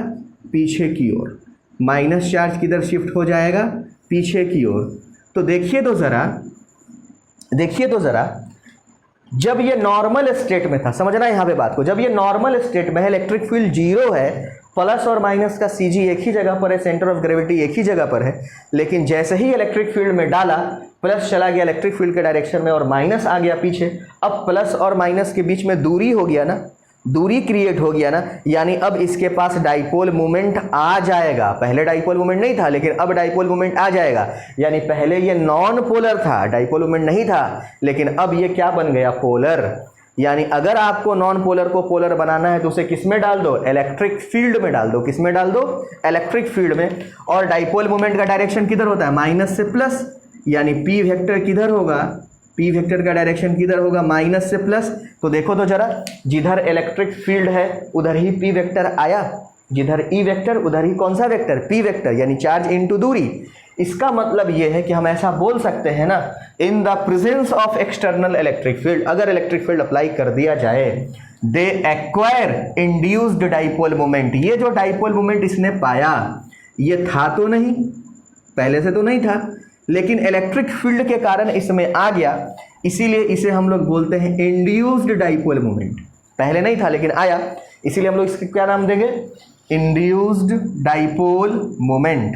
S1: पीछे की ओर, माइनस चार्ज किधर शिफ्ट हो जाएगा, पीछे की ओर। तो देखिए तो ज़रा, जब ये नॉर्मल स्टेट में था, समझना यहाँ पे बात को, जब ये नॉर्मल स्टेट में है, इलेक्ट्रिक फील्ड जीरो है, प्लस और माइनस का CG एक ही जगह पर है, सेंटर ऑफ ग्रेविटी एक ही जगह पर है, लेकिन जैसे ही इलेक्ट्रिक फील्ड में डाला, प्लस चला गया इलेक्ट्रिक फील्ड के डायरेक्शन में और माइनस आ गया पीछे। अब प्लस और माइनस के बीच में दूरी हो गया ना, दूरी क्रिएट हो गया ना, यानी अब इसके पास डाइपोल मोमेंट आ जाएगा। पहले डाइपोल मोमेंट नहीं था, लेकिन अब डाइपोल मोमेंट आ जाएगा। यानी पहले ये नॉन पोलर था, डाइपोल मोमेंट नहीं था, लेकिन अब ये क्या बन गया, पोलर। यानी अगर आपको नॉन पोलर को पोलर बनाना है तो उसे किस में डाल दो, इलेक्ट्रिक फील्ड में डाल दो। किस में डाल दो, इलेक्ट्रिक फील्ड में। और डाइपोल मोमेंट का डायरेक्शन किधर होता है, माइनस से प्लस। यानी पी वेक्टर किधर होगा, पी वेक्टर का डायरेक्शन किधर होगा, माइनस से प्लस। तो देखो तो जरा, जिधर इलेक्ट्रिक फील्ड है उधर ही पी वेक्टर आया, जिधर ई वेक्टर उधर ही कौन सा वेक्टर, पी वेक्टर, यानी चार्ज इनटू दूरी। इसका मतलब ये है कि हम ऐसा बोल सकते हैं ना, इन the presence of external electric field, अगर इलेक्ट्रिक फील्ड अप्लाई कर दिया जाए, दे एक्वायर इंड्यूस्ड डाइपोल मोमेंट। ये जो डाइपोल मोमेंट इसने पाया, ये था तो नहीं, पहले से तो नहीं था, लेकिन इलेक्ट्रिक फील्ड के कारण इसमें आ गया, इसीलिए इसे हम लोग बोलते हैं इंड्यूस्ड डाइपोल मोमेंट। पहले नहीं था लेकिन आया, इसीलिए हम लोग इसके क्या नाम देंगे, इंड्यूस्ड डाइपोल मोमेंट।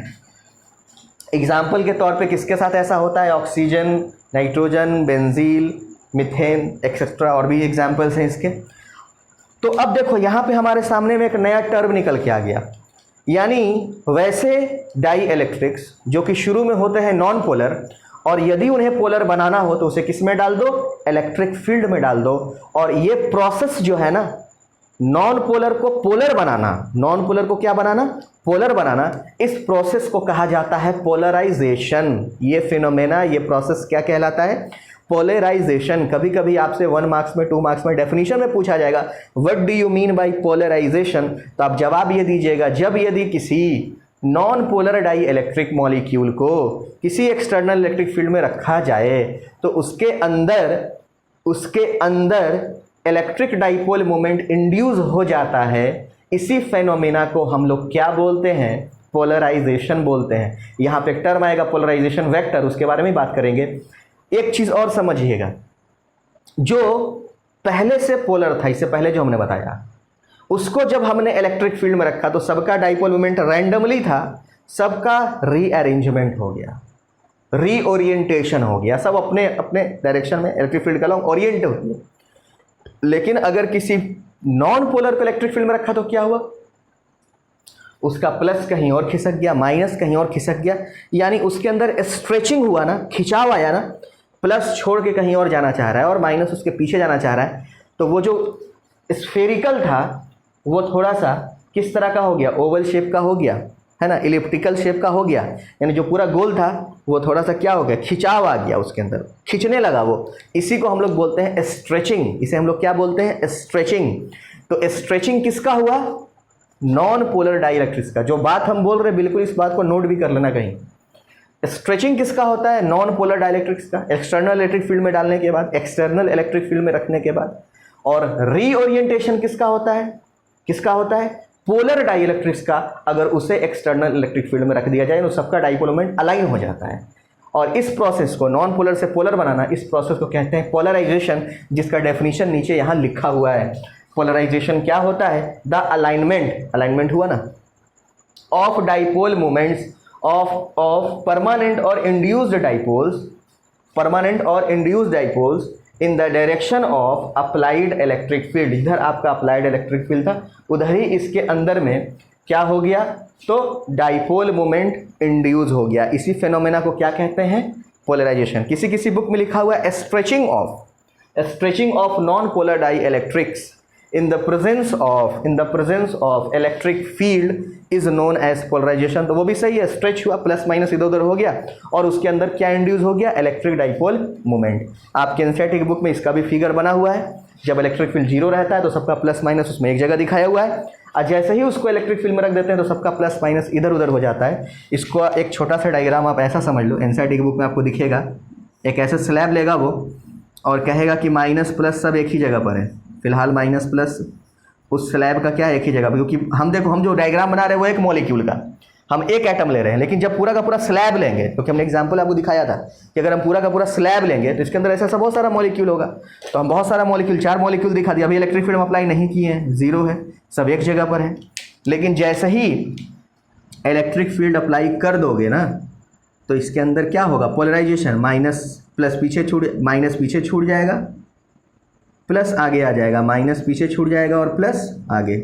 S1: एग्जाम्पल के तौर पे किसके साथ ऐसा होता है, ऑक्सीजन, नाइट्रोजन, बेंजील, मीथेन एक्सेट्रा, और भी एग्जाम्पल्स हैं इसके। तो अब देखो यहाँ पे हमारे सामने में एक नया टर्म निकल के आ गया, यानी वैसे डाई इलेक्ट्रिक्स जो कि शुरू में होते हैं नॉन पोलर, और यदि उन्हें पोलर बनाना हो तो उसे किस में डाल दो, इलेक्ट्रिक फील्ड में डाल दो। और ये प्रोसेस जो है ना, नॉन पोलर को पोलर बनाना, नॉन पोलर को क्या बनाना, पोलर बनाना, इस प्रोसेस को कहा जाता है पोलराइजेशन। ये फिनोमेना, ये प्रोसेस क्या कहलाता है, पोलराइजेशन। कभी कभी आपसे 1 मार्क्स में, 2 मार्क्स में डेफिनेशन में पूछा जाएगा, what do you mean by polarisation, तो आप जवाब ये दीजिएगा, जब यदि किसी non polar dielectric molecule को किसी एक्सटर्नल इलेक्ट्रिक फील्ड में रखा जाए तो उसके अंदर इलेक्ट्रिक डाइपोल मोमेंट इंड्यूस हो जाता है। इसी फेनोमेना को हम लोग क्या बोलते हैं, पोलराइजेशन बोलते हैं। यहाँ पे एक टर्म आएगा पोलराइजेशन वेक्टर, उसके बारे में बात करेंगे। एक चीज और समझिएगा, जो पहले से पोलर था, इससे पहले जो हमने बताया, उसको जब हमने इलेक्ट्रिक फील्ड में रखा तो सबका डाइपोल मोमेंट रैंडमली था, सबका रीअरेंजमेंट हो गया, रीओरिएंटेशन हो गया, सब अपने अपने डायरेक्शन में इलेक्ट्रिक फील्ड का लॉन्ग ओरिएंट हो गया। लेकिन अगर किसी नॉन पोलर को इलेक्ट्रिक फील्ड में रखा तो क्या हुआ, उसका प्लस कहीं और खिसक गया, माइनस कहीं और खिसक गया, यानी उसके अंदर स्ट्रेचिंग हुआ ना, खिंचाव आया ना, प्लस छोड़ के कहीं और जाना चाह रहा है और माइनस उसके पीछे जाना चाह रहा है। तो वो जो स्फेरिकल था वो थोड़ा सा किस तरह का हो गया, ओवल शेप का हो गया, है ना, इलिप्टिकल शेप का हो गया, यानी जो पूरा गोल था वो थोड़ा सा क्या हो गया, खिंचाव आ गया, उसके अंदर खींचने लगा वो। इसी को हम लोग बोलते हैं स्ट्रेचिंग, इसे हम लोग क्या बोलते हैं, स्ट्रेचिंग। तो स्ट्रेचिंग किसका हुआ, नॉन पोलर डाइइलेक्ट्रिक्स का। जो बात हम बोल रहे हैं बिल्कुल इस बात को नोट भी कर लेना कहीं। स्ट्रेचिंग किसका होता है, नॉन पोलर डाइइलेक्ट्रिक्स का, एक्सटर्नल इलेक्ट्रिक फील्ड में डालने के बाद, एक्सटर्नल इलेक्ट्रिक फील्ड में रखने के बाद। और रीओरिएंटेशन किसका होता है, किसका होता है, पोलर डाइइलेक्ट्रिक्स का। अगर उसे एक्सटर्नल इलेक्ट्रिक फील्ड में रख दिया जाए तो सबका डाइपोल मोमेंट अलाइन हो जाता है। और इस प्रोसेस को, नॉन पोलर से पोलर बनाना, इस प्रोसेस को कहते हैं पोलराइजेशन, जिसका डेफिनेशन नीचे यहाँ लिखा हुआ है। पोलराइजेशन क्या होता है, द अलाइनमेंट, अलाइनमेंट हुआ ना, of dipole moments of permanent और इंड्यूस्ड डाइपोल्स, परमानेंट और induced dipoles in the direction of applied electric field. जिधर आपका अप्लाइड इलेक्ट्रिक फील्ड था उधर ही इसके अंदर में क्या हो गया, तो डाइपोल मोमेंट इंड्यूस हो गया। इसी फेनोमेना को क्या कहते हैं, पोलराइजेशन। किसी किसी बुक में लिखा हुआ है stretching of non polar dielectrics in the presence of electric field is known as polarization। तो वो भी सही है, स्ट्रेच हुआ, प्लस माइनस इधर उधर हो गया और उसके अंदर क्या इंड्यूस हो गया, इलेक्ट्रिक डाइपोल मोमेंट। आपके एनसीईआरटी की बुक में इसका भी फिगर बना हुआ है। जब इलेक्ट्रिक फील्ड जीरो रहता है तो सबका प्लस माइनस उसमें एक जगह दिखाया हुआ है, और जैसे ही उसको इलेक्ट्रिक फील्ड में रख देते हैं तो सबका प्लस माइनस इधर उधर हो जाता है। इसको एक छोटा सा डायग्राम आप ऐसा समझ लो, एनसीईआरटी की बुक में आपको दिखेगा, एक ऐसा स्लैब लेगा वो और कहेगा कि माइनस प्लस सब एक ही जगह पर है। फिलहाल माइनस प्लस उस स्लैब का क्या है, एक ही जगह, क्योंकि हम देखो, हम जो डायग्राम बना रहे हैं वो एक मॉलिक्यूल का, हम एक एटम ले रहे हैं। लेकिन जब पूरा का पूरा स्लैब लेंगे, क्योंकि हमने एग्जांपल आपको दिखाया था कि अगर हम पूरा का पूरा स्लैब लेंगे तो इसके अंदर ऐसा बहुत सारा मॉलिक्यूल होगा। तो हम बहुत सारा मॉलिक्यूल, 4 मॉलिक्यूल दिखा दिया। अभी इलेक्ट्रिक फील्ड हम अप्लाई नहीं किए हैं, जीरो है, सब एक जगह पर है। लेकिन जैसे ही इलेक्ट्रिक फील्ड अप्लाई कर दोगे ना तो इसके अंदर क्या होगा, पोलराइजेशन, माइनस प्लस पीछे छूट, माइनस पीछे छूट जाएगा प्लस आगे आ जाएगा, माइनस पीछे छूट जाएगा और प्लस आगे।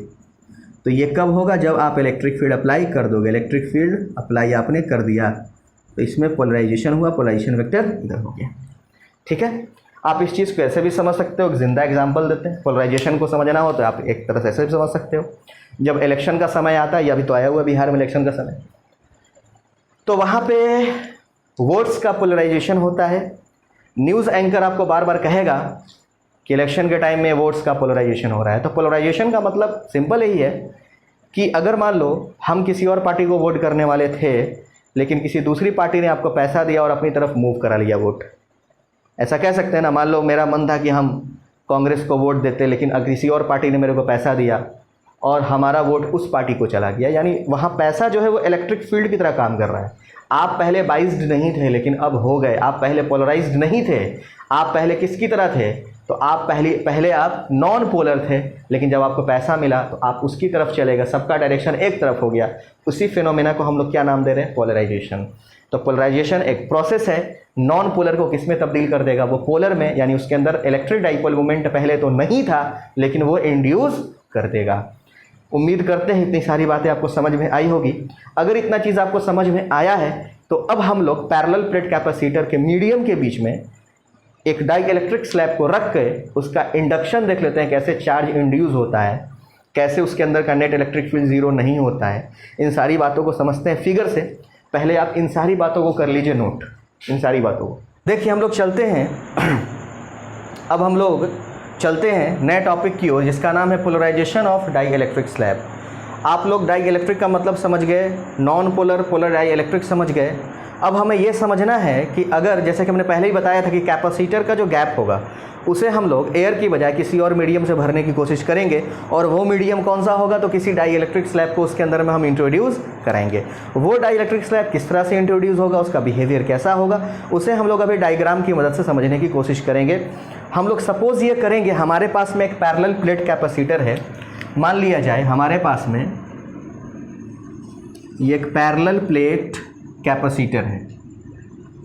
S1: तो ये कब होगा? जब आप इलेक्ट्रिक फील्ड अप्लाई कर दोगे। इलेक्ट्रिक फील्ड अप्लाई आपने कर दिया तो इसमें पोलराइजेशन हुआ, पोलराइजेशन वेक्टर इधर हो गया। ठीक है, आप इस चीज़ को ऐसे भी समझ सकते हो, एक जिंदा एग्जाम्पल देते हैं। पोलराइजेशन को समझना हो तो आप एक तरह से ऐसे भी समझ सकते हो। जब इलेक्शन का समय आता है, या अभी तो आया हुआ बिहार में इलेक्शन का समय, तो वहाँ पे वोट्स का पोलराइजेशन होता है। न्यूज़ एंकर आपको बार बार कहेगा कि इलेक्शन के टाइम में वोट्स का पोलराइजेशन हो रहा है। तो पोलराइजेशन का मतलब सिंपल यही है कि अगर मान लो हम किसी और पार्टी को वोट करने वाले थे, लेकिन किसी दूसरी पार्टी ने आपको पैसा दिया और अपनी तरफ मूव करा लिया वोट, ऐसा कह सकते हैं ना। मान लो मेरा मन था कि हम कांग्रेस को वोट देते, लेकिन अगर किसी और पार्टी ने मेरे को पैसा दिया और हमारा वोट उस पार्टी को चला गया, यानी वहाँ पैसा जो है वो इलेक्ट्रिक फील्ड की तरह काम कर रहा है। आप पहले बाइज्ड नहीं थे, लेकिन अब हो गए। आप पहले पोलराइज्ड नहीं थे, आप पहले किसकी तरह थे? तो आप पहले आप नॉन पोलर थे, लेकिन जब आपको पैसा मिला तो आप उसकी तरफ चले गए, सबका डायरेक्शन एक तरफ हो गया। उसी फिनोमेना को हम लोग क्या नाम दे रहे हैं? पोलराइजेशन। तो पोलराइजेशन एक प्रोसेस है। नॉन पोलर को किस में तब्दील कर देगा? वो पोलर में, यानी उसके अंदर इलेक्ट्रिक डाइपोल मोमेंट पहले तो नहीं था, लेकिन वो इंड्यूस कर देगा। उम्मीद करते हैं इतनी सारी बातें आपको समझ में आई होगी। अगर इतना चीज़ आपको समझ में आया है तो अब हम लोग पैरेलल प्लेट कैपेसिटर के मीडियम के बीच में एक डाई इलेक्ट्रिक स्लैब को रख के उसका इंडक्शन देख लेते हैं, कैसे चार्ज इंड्यूस होता है, कैसे उसके अंदर का नेट इलेक्ट्रिक फील्ड जीरो नहीं होता है। इन सारी बातों को समझते हैं फिगर से। पहले आप इन सारी बातों को कर लीजिए नोट, इन सारी बातों को। देखिए हम लोग चलते हैं अब हम लोग चलते हैं नए टॉपिक की ओर, जिसका नाम है polarisation of dielectric slab. आप लोग डाई इलेक्ट्रिक का मतलब समझ गए, non polar, polar dielectric समझ गए। अब हमें यह समझना है कि अगर, जैसे कि हमने पहले ही बताया था कि कैपेसिटर का जो गैप होगा उसे हम लोग एयर की बजाय किसी और मीडियम से भरने की कोशिश करेंगे, और वो मीडियम कौन सा होगा? तो किसी डाई इलेक्ट्रिक स्लैब को उसके अंदर में हम इंट्रोड्यूस कराएंगे। वो डाई इलेक्ट्रिक स्लैब किस तरह से इंट्रोड्यूस होगा, उसका बिहेवियर कैसा होगा, उसे हम लोग अभी डायग्राम की मदद से समझने की कोशिश करेंगे। हम लोग सपोज ये करेंगे, हमारे पास में एक पैरेलल प्लेट कैपेसिटर है। मान लिया जाए हमारे पास में ये एक पैरेलल प्लेट कैपेसिटर है।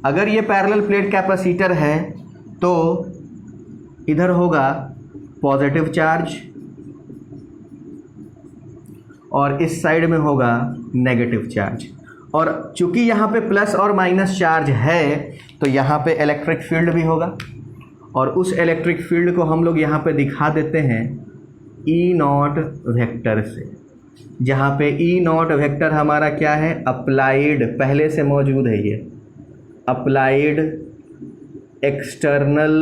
S1: अगर ये पैरेलल प्लेट कैपेसिटर है तो इधर होगा पॉजिटिव चार्ज और इस साइड में होगा नेगेटिव चार्ज। और चूंकि यहाँ पे प्लस और माइनस चार्ज है तो यहाँ पे इलेक्ट्रिक फील्ड भी होगा, और उस इलेक्ट्रिक फील्ड को हम लोग यहाँ पे दिखा देते हैं ई नॉट वेक्टर से, जहाँ पे ई नॉट वेक्टर हमारा क्या है? अप्लाइड, पहले से मौजूद है ये अप्लाइड एक्सटर्नल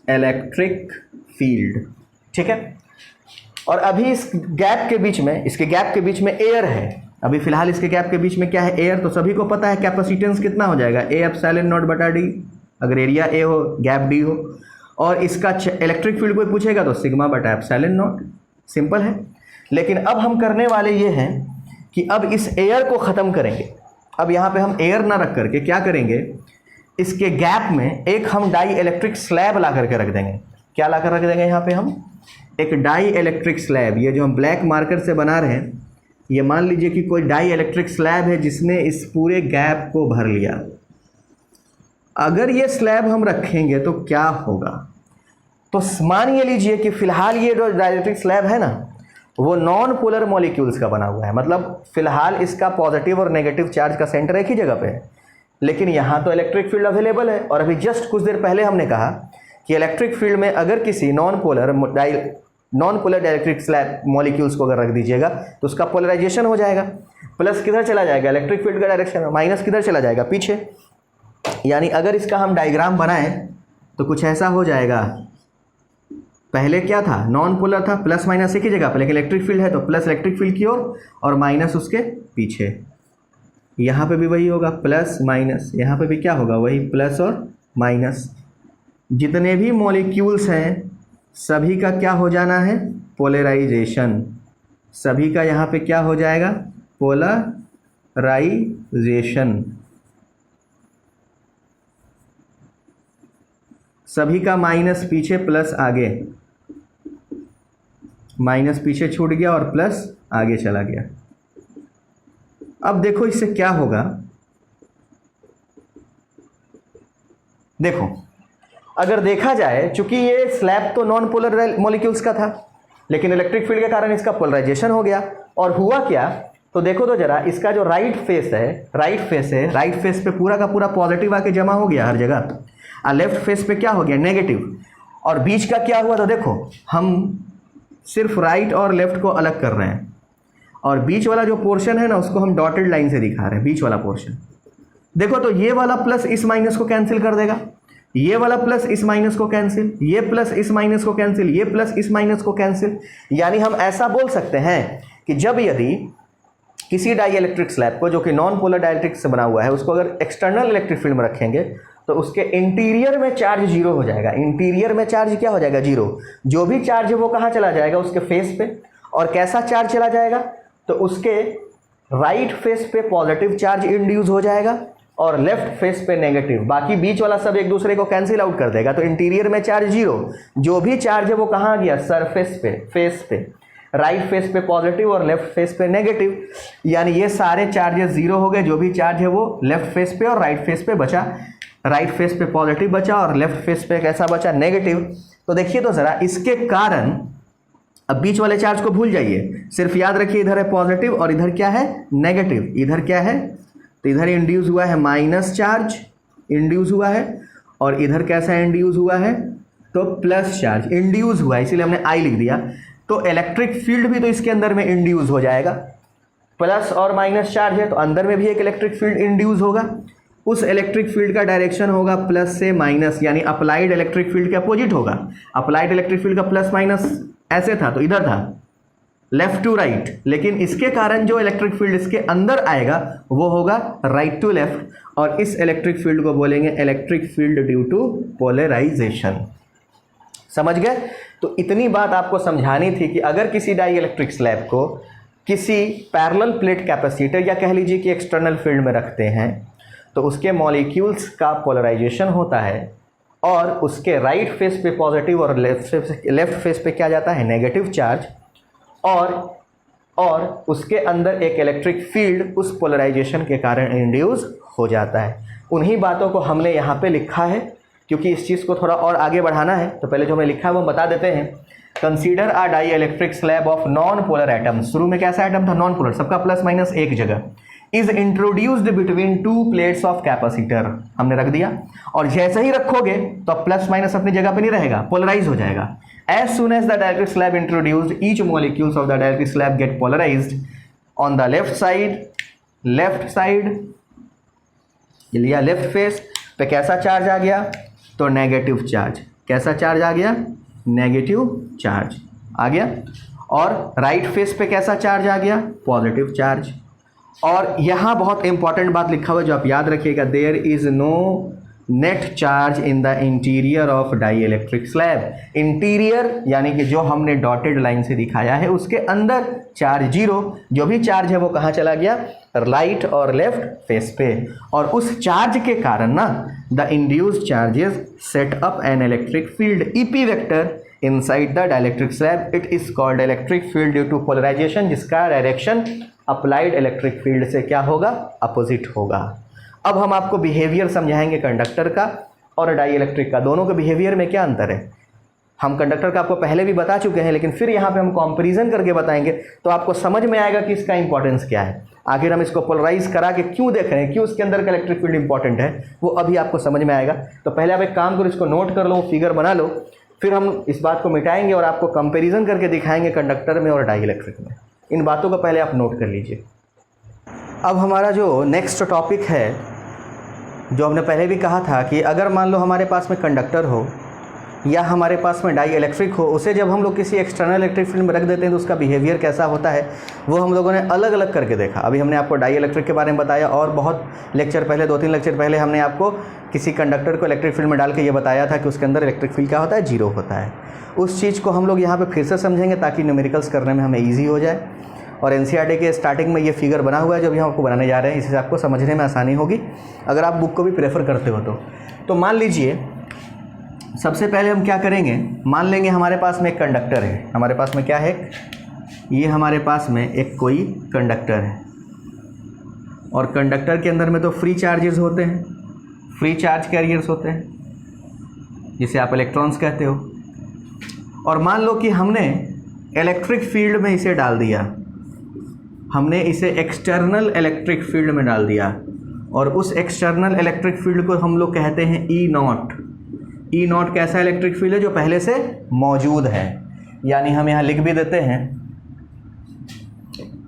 S1: इलेक्ट्रिक फील्ड। ठीक है, और अभी इस गैप के बीच में, इसके गैप के बीच में एयर है। अभी फिलहाल इसके गैप के बीच में क्या है? एयर। तो सभी को पता है कैपेसिटेंस कितना हो जाएगा? ए एप्सिलॉन नॉट बटा डी, अगर एरिया ए हो, गैप डी हो। और इसका इलेक्ट्रिक फील्ड कोई पूछेगा तो सिग्मा बटा एप्सिलॉन नॉट। सिंपल है। लेकिन अब हम करने वाले ये हैं कि अब इस एयर को ख़त्म करेंगे। अब यहाँ पे हम एयर ना रख करके क्या करेंगे, इसके गैप में एक हम डाई इलेक्ट्रिक स्लैब ला करके रख देंगे। क्या ला कर रख देंगे? यहाँ पे हम एक डाई इलेक्ट्रिक स्लैब, ये जो हम ब्लैक मार्कर से बना रहे हैं, ये मान लीजिए कि कोई डाई इलेक्ट्रिक स्लैब है जिसने इस पूरे गैप को भर लिया। अगर ये स्लैब हम रखेंगे तो क्या होगा? तो मान ये लीजिए कि फिलहाल ये जो डाई इलेक्ट्रिक स्लैब है ना, वो नॉन पोलर मॉलिक्यूल्स का बना हुआ है। मतलब फिलहाल इसका पॉजिटिव और नेगेटिव चार्ज का सेंटर एक ही जगह पे है, लेकिन यहाँ तो इलेक्ट्रिक फील्ड अवेलेबल है। और अभी जस्ट कुछ देर पहले हमने कहा कि इलेक्ट्रिक फील्ड में अगर किसी non polar dielectric slab molecules को अगर रख दीजिएगा तो उसका पोलराइजेशन हो जाएगा। प्लस किधर चला जाएगा? इलेक्ट्रिक फील्ड का डायरेक्शन। माइनस किधर चला जाएगा? पीछे। यानी अगर इसका हम डायग्राम बनाएं तो कुछ ऐसा हो जाएगा। पहले क्या था? नॉन पोलर था, प्लस माइनस एक ही जगह पर, लेकिन इलेक्ट्रिक फील्ड है तो प्लस इलेक्ट्रिक फील्ड की ओर और माइनस उसके पीछे। यहाँ पे भी वही होगा, प्लस माइनस। यहाँ पे भी क्या होगा? वही प्लस और माइनस। जितने भी मॉलिक्यूल्स हैं सभी का क्या हो जाना है? पोलराइजेशन। सभी का यहाँ पे क्या हो जाएगा? पोलराइजेशन। सभी का माइनस पीछे, प्लस आगे। माइनस पीछे छूट गया और प्लस आगे चला गया। अब देखो इससे क्या होगा। देखो अगर देखा जाए, चूंकि ये स्लैब तो नॉन पोलर मॉलिक्यूल्स का था, लेकिन इलेक्ट्रिक फील्ड के कारण इसका पोलराइजेशन हो गया। और हुआ क्या, तो देखो तो जरा, इसका जो राइट फेस है, राइट फेस पे पूरा का पूरा पॉजिटिव आके जमा हो गया हर जगह, और लेफ्ट फेस पे क्या हो गया, नेगेटिव। और बीच का क्या हुआ, तो देखो हम सिर्फ राइट और लेफ्ट को अलग कर रहे हैं, और बीच वाला जो पोर्शन है ना उसको हम डॉटेड लाइन से दिखा रहे हैं, बीच वाला पोर्शन। देखो तो ये वाला प्लस इस माइनस को कैंसिल कर देगा, ये वाला प्लस इस माइनस को कैंसिल, ये प्लस इस माइनस को कैंसिल, ये प्लस इस माइनस को कैंसिल। यानी हम ऐसा बोल सकते हैं कि जब यदि किसी डाइइलेक्ट्रिक स्लैब को, जो कि नॉन पोलर डाइइलेक्ट्रिक से बना हुआ है, उसको अगर एक्सटर्नल इलेक्ट्रिक फील्ड में रखेंगे तो उसके इंटीरियर में चार्ज जीरो हो जाएगा। इंटीरियर में चार्ज क्या हो जाएगा, जीरो। जो भी चार्ज है वो कहाँ चला जाएगा, उसके फेस पे। और कैसा चार्ज चला जाएगा, तो उसके राइट फेस पे पॉजिटिव चार्ज इंड्यूस हो जाएगा और लेफ्ट फेस पे नेगेटिव। बाकी बीच वाला सब एक दूसरे को कैंसिल आउट कर देगा। तो इंटीरियर में चार्ज जीरो, जो भी चार्ज है वो कहाँ गया, सरफेस पे, फेस पे। राइट फेस पे पॉजिटिव और लेफ्ट फेस पे नेगेटिव, यानी ये सारे चार्जेस जीरो हो गए। जो भी चार्ज है वो लेफ्ट फेस पे और राइट फेस पे बचा। राइट फेस पे पॉजिटिव बचा और लेफ्ट फेस पे कैसा बचा, नेगेटिव। तो देखिए तो जरा, इसके कारण अब बीच वाले चार्ज को भूल जाइए, सिर्फ याद रखिए इधर है पॉजिटिव और इधर क्या है, नेगेटिव। इधर क्या है, तो इधर इंड्यूस हुआ है माइनस चार्ज इंड्यूस हुआ है, और इधर कैसा इंड्यूस हुआ है, तो प्लस चार्ज इंड्यूस हुआ है, इसीलिए हमने आई लिख दिया। तो इलेक्ट्रिक फील्ड भी तो इसके अंदर में इंड्यूस हो जाएगा। प्लस और माइनस चार्ज है तो अंदर में भी एक इलेक्ट्रिक फील्ड इंड्यूस होगा। उस इलेक्ट्रिक फील्ड का डायरेक्शन होगा प्लस से माइनस, यानी अप्लाइड इलेक्ट्रिक फील्ड के अपोजिट होगा। अप्लाइड इलेक्ट्रिक फील्ड का प्लस माइनस ऐसे था तो इधर था, लेफ्ट टू राइट। लेकिन इसके कारण जो इलेक्ट्रिक फील्ड इसके अंदर आएगा वो होगा राइट टू लेफ्ट, और इस इलेक्ट्रिक फील्ड को बोलेंगे electric field due to polarisation. समझ गए? तो इतनी बात आपको समझानी थी कि अगर किसी डाई इलेक्ट्रिक स्लैब को किसी पैरेलल प्लेट कैपेसिटर या कह लीजिए कि एक्सटर्नल फील्ड में रखते हैं तो उसके मॉलिक्यूल्स का पोलराइजेशन होता है, और उसके राइट फेस पे पॉजिटिव और लेफ्ट फेस पे क्या जाता है, नेगेटिव चार्ज, और उसके अंदर एक इलेक्ट्रिक फील्ड उस पोलराइजेशन के कारण इंड्यूस हो जाता है। उन्हीं बातों को हमने यहाँ पे लिखा है, क्योंकि इस चीज़ को थोड़ा और आगे बढ़ाना है तो पहले जो हमने लिखा है वो बता देते हैं। Consider a dielectric slab of non polar atom. शुरू में कैसा एटम था, नॉन पोलर, सबका प्लस माइनस एक जगह। Is introduced between two plates of capacitor, हमने रख दिया। और जैसे ही रखोगे तो प्लस माइनस अपनी जगह पे नहीं रहेगा, पोलराइज हो जाएगा। As soon as the dielectric slab introduced, each molecules of the dielectric slab get polarised on the left side या लेफ्ट फेस पे कैसा चार्ज आ गया, तो नेगेटिव चार्ज। कैसा चार्ज आ गया, नेगेटिव चार्ज आ गया। और राइट फेस पे कैसा चार्ज आ गया, पॉजिटिव चार्ज। और यहाँ बहुत इंपॉर्टेंट बात लिखा हुआ है जो आप याद रखिएगा, there is no net charge in the interior of dielectric slab. Interior यानी कि जो हमने डॉटेड लाइन से दिखाया है उसके अंदर चार्ज जीरो। जो भी चार्ज है वो कहाँ चला गया, राइट और लेफ्ट फेस पे। और उस चार्ज के कारण ना the induced charges set up an electric field EP vector inside the dielectric slab. It is called electric field due to polarisation, जिसका डायरेक्शन अप्लाइड इलेक्ट्रिक फील्ड से क्या होगा, अपोजिट होगा। अब हम आपको बिहेवियर समझाएंगे कंडक्टर का और डाई इलेक्ट्रिक का। दोनों के बिहेवियर में क्या अंतर है, हम कंडक्टर का आपको पहले भी बता चुके हैं, लेकिन फिर यहाँ पे हम कंपैरिजन करके बताएंगे तो आपको समझ में आएगा कि इसका इंपॉर्टेंस क्या है। आखिर हम इसको पोलराइज करा के क्यों देख रहे हैं, क्यों इसके अंदर का इलेक्ट्रिक फील्ड इंपॉर्टेंट है, वो अभी आपको समझ में आएगा। तो पहले आप एक काम करो, इसको नोट कर लो, फिगर बना लो, फिर हम इस बात को मिटाएंगे और आपको कंपेरिजन करके दिखाएंगे कंडक्टर में और डाई इलेक्ट्रिक में। इन बातों को पहले आप नोट कर लीजिए। अब हमारा जो नेक्स्ट टॉपिक है, जो हमने पहले भी कहा था कि अगर मान लो हमारे पास में कंडक्टर हो या हमारे पास में डाई इलेक्ट्रिक हो, उसे जब हम लोग किसी एक्सटर्नल इलेक्ट्रिक फील्ड में रख देते हैं तो उसका बिहेवियर कैसा होता है वो हम लोगों ने अलग अलग करके देखा। अभी हमने आपको डाई इलेक्ट्रिक के बारे में बताया, और बहुत लेक्चर पहले, 2-3 लेक्चर पहले हमने आपको किसी कंडक्टर को इलेक्ट्रिक फील्ड में डाल के ये बताया था कि उसके अंदर इलेक्ट्रिक फील्ड क्या होता है, जीरो होता है। उस चीज़ को हम लोग यहाँ पर फिर से समझेंगे ताकि न्यूमेरिकल्स करने में हमें ईजी हो जाए। और एनसीईआरटी के स्टार्टिंग में ये फिगर बना हुआ है जो भी हम आपको बनाने जा रहे हैं, इससे आपको समझने में आसानी होगी अगर आप बुक को भी प्रेफर करते हो तो मान लीजिए सबसे पहले हम क्या करेंगे, मान लेंगे हमारे पास में एक कंडक्टर है। हमारे पास में क्या है, ये हमारे पास में एक कोई कंडक्टर है, और कंडक्टर के अंदर में तो फ्री चार्जेस होते हैं, फ्री चार्ज कैरियर्स होते हैं। जिसे आप इलेक्ट्रॉन्स कहते हो। और मान लो कि हमने इलेक्ट्रिक फील्ड में इसे डाल दिया, हमने इसे एक्सटर्नल इलेक्ट्रिक फील्ड में डाल दिया, और उस एक्सटर्नल इलेक्ट्रिक फील्ड को हम लोग कहते हैं ई नॉट। ई नॉट कैसा इलेक्ट्रिक फील्ड है? जो पहले से मौजूद है। यानी हम यहाँ लिख भी देते हैं,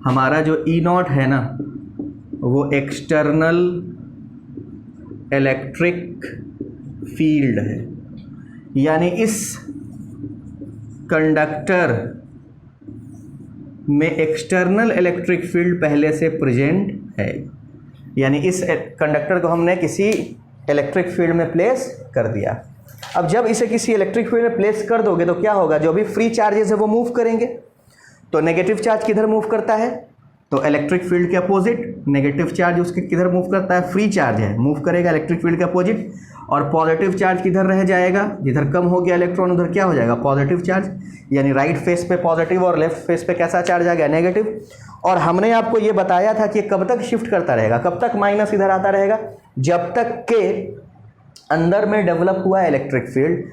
S1: हमारा जो ई नॉट है ना वो एक्सटर्नल इलेक्ट्रिक फील्ड है। यानी इस कंडक्टर में एक्सटर्नल इलेक्ट्रिक फील्ड पहले से प्रेजेंट है। यानी इस कंडक्टर को हमने किसी इलेक्ट्रिक फील्ड में प्लेस कर दिया। अब जब इसे किसी इलेक्ट्रिक फील्ड में प्लेस कर दोगे तो क्या होगा? जो भी फ्री चार्जेस है वो मूव करेंगे। तो नेगेटिव चार्ज किधर मूव करता है? तो इलेक्ट्रिक फील्ड के अपोजिट। नेगेटिव चार्ज उसके किधर मूव करता है? फ्री चार्ज है, मूव करेगा इलेक्ट्रिक फील्ड के अपोजिट। और पॉजिटिव चार्ज किधर रह जाएगा? जिधर कम हो गया इलेक्ट्रॉन उधर क्या हो जाएगा? Positive charge. यानी राइट फेस पे पॉजिटिव और लेफ्ट फेस पे कैसा चार्ज आ गया? नेगेटिव। और हमने आपको ये बताया था कि कब तक शिफ्ट करता रहेगा, कब तक माइनस इधर आता रहेगा? जब तक के अंदर में डेवलप हुआ इलेक्ट्रिक फील्ड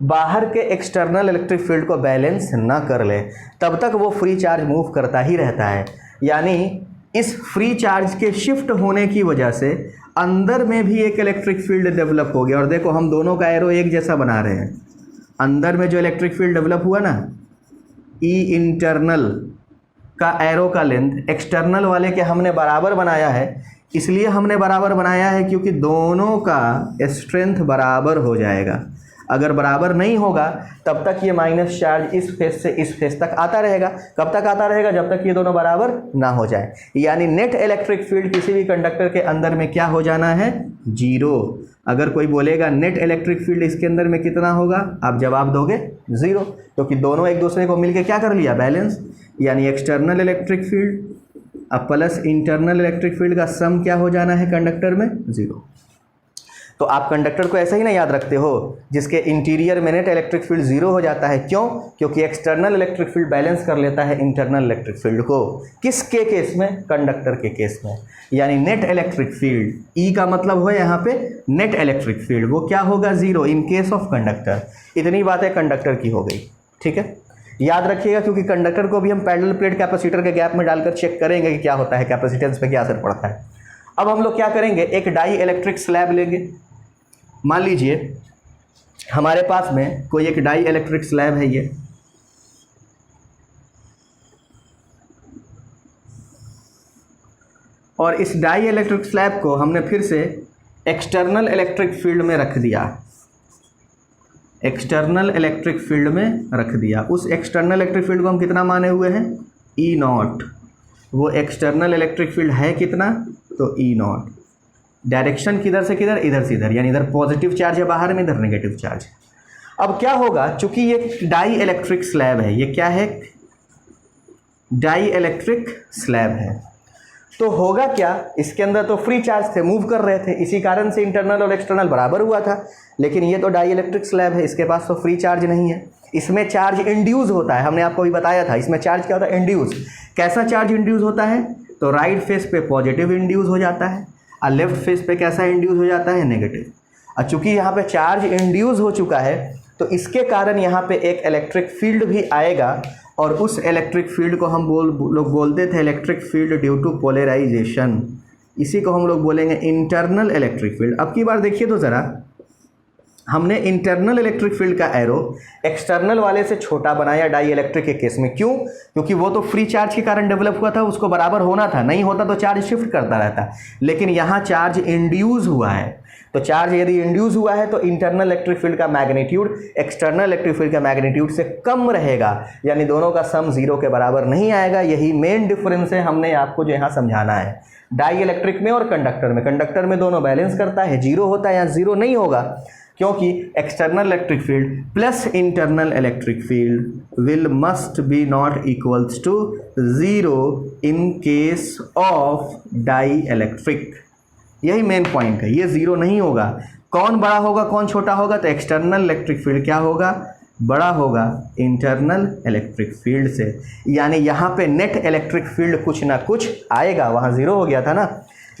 S1: बाहर के एक्सटर्नल इलेक्ट्रिक फील्ड को बैलेंस ना कर ले, तब तक वो फ्री चार्ज मूव करता ही रहता है। यानी इस फ्री चार्ज के शिफ्ट होने की वजह से अंदर में भी एक इलेक्ट्रिक फील्ड डेवलप हो गया। और देखो हम दोनों का एरो एक जैसा बना रहे हैं। अंदर में जो इलेक्ट्रिक फील्ड डेवलप हुआ ना, ई इंटरनल का एरो का लेंथ एक्सटर्नल वाले के हमने बराबर बनाया है। इसलिए हमने बराबर बनाया है क्योंकि दोनों का स्ट्रेंथ बराबर हो जाएगा। अगर बराबर नहीं होगा तब तक ये माइनस चार्ज इस फेस से इस फेस तक आता रहेगा। कब तक आता रहेगा? जब तक ये दोनों बराबर ना हो जाए। यानी नेट इलेक्ट्रिक फील्ड किसी भी कंडक्टर के अंदर में क्या हो जाना है? जीरो। अगर कोई बोलेगा नेट इलेक्ट्रिक फील्ड इसके अंदर में कितना होगा, आप जवाब दोगे जीरो, क्योंकि दोनों एक दूसरे को मिलकर क्या कर लिया? बैलेंस। यानी एक्सटर्नल इलेक्ट्रिक फील्ड अब प्लस इंटरनल इलेक्ट्रिक फील्ड का सम क्या हो जाना है कंडक्टर में? जीरो। तो आप कंडक्टर को ऐसा ही ना याद रखते हो जिसके इंटीरियर में नेट इलेक्ट्रिक फील्ड जीरो हो जाता है। क्यों? क्योंकि एक्सटर्नल इलेक्ट्रिक फील्ड बैलेंस कर लेता है इंटरनल इलेक्ट्रिक फील्ड को। किसके केस में? कंडक्टर के केस में। यानी नेट इलेक्ट्रिक फील्ड, ई का मतलब है यहाँ पे नेट इलेक्ट्रिक फील्ड, वो क्या होगा? Zero in case of conductor. इतनी बातें कंडक्टर की हो गई, ठीक है। याद रखिएगा क्योंकि कंडक्टर को भी हम पैरेलल प्लेट कैपेसिटर के गैप में डालकर चेक करेंगे कि क्या होता है, कैपेसिटेंस पे क्या असर पड़ता है। अब हम लोग क्या करेंगे? एक डाई इलेक्ट्रिक स्लैब लेंगे। मान लीजिए हमारे पास में कोई एक डाई इलेक्ट्रिक स्लैब है ये, और इस डाई इलेक्ट्रिक स्लैब को हमने फिर से एक्सटर्नल इलेक्ट्रिक फील्ड में रख दिया। एक्सटर्नल इलेक्ट्रिक फील्ड में रख दिया। उस एक्सटर्नल इलेक्ट्रिक फील्ड को हम कितना माने हुए हैं? ई नॉट। वो एक्सटर्नल इलेक्ट्रिक फील्ड है कितना? तो ई नॉट। डायरेक्शन किधर से किधर? इधर से इधर। यानी इधर पॉजिटिव चार्ज है बाहर में, इधर नेगेटिव चार्ज। अब क्या होगा? चूंकि ये डाई इलेक्ट्रिक स्लैब है, ये क्या है? डाई इलेक्ट्रिक स्लैब है। तो होगा क्या? इसके अंदर तो फ्री चार्ज थे, मूव कर रहे थे, इसी कारण से इंटरनल और एक्सटर्नल बराबर हुआ था। लेकिन ये तो डाई इलेक्ट्रिक स्लैब है, इसके पास तो फ्री चार्ज नहीं है। इसमें चार्ज इंड्यूस होता है, हमने आपको भी बताया था। इसमें चार्ज क्या होता है? इंड्यूस। कैसा चार्ज इंड्यूस होता है? तो राइट फेस पे पॉजिटिव इंड्यूस हो जाता है और लेफ्ट फेस पे कैसा इंड्यूस हो जाता है? नेगेटिव। और चूंकि यहाँ पे चार्ज इंड्यूस हो चुका है तो इसके कारण यहाँ पे एक इलेक्ट्रिक फील्ड भी आएगा, और उस इलेक्ट्रिक फील्ड को हम लोग बोलते थे electric field due to polarisation. इसी को हम लोग बोलेंगे इंटरनल इलेक्ट्रिक फील्ड। अब की बार देखिए तो ज़रा, हमने इंटरनल इलेक्ट्रिक फील्ड का एरो एक्सटर्नल वाले से छोटा बनाया डाई इलेक्ट्रिक के केस में। क्यों? क्योंकि वो तो फ्री चार्ज के कारण डेवलप हुआ था, उसको बराबर होना था, नहीं होता तो चार्ज शिफ्ट करता रहता। लेकिन यहाँ चार्ज इंड्यूस हुआ है, तो चार्ज यदि इंड्यूस हुआ है तो इंटरनल इलेक्ट्रिक फील्ड का मैग्नीट्यूड एक्सटर्नल इलेक्ट्रिक फील्ड का मैग्नीट्यूड से कम रहेगा। यानी दोनों का सम जीरो के बराबर नहीं आएगा। यही मेन डिफरेंस है, हमने आपको जो यहाँ समझाना है। डाई इलेक्ट्रिक में और कंडक्टर में, कंडक्टर में दोनों बैलेंस करता है, जीरो होता है, यहाँ जीरो नहीं होगा क्योंकि external electric field plus internal electric field will must be not equals to zero in case of dielectric. यही मेन पॉइंट है, ये जीरो नहीं होगा। कौन बड़ा होगा कौन छोटा होगा? तो एक्सटर्नल इलेक्ट्रिक फील्ड क्या होगा? बड़ा होगा इंटरनल इलेक्ट्रिक फील्ड से। यानी यहाँ पे नेट इलेक्ट्रिक फील्ड कुछ ना कुछ आएगा, वहाँ जीरो हो गया था ना।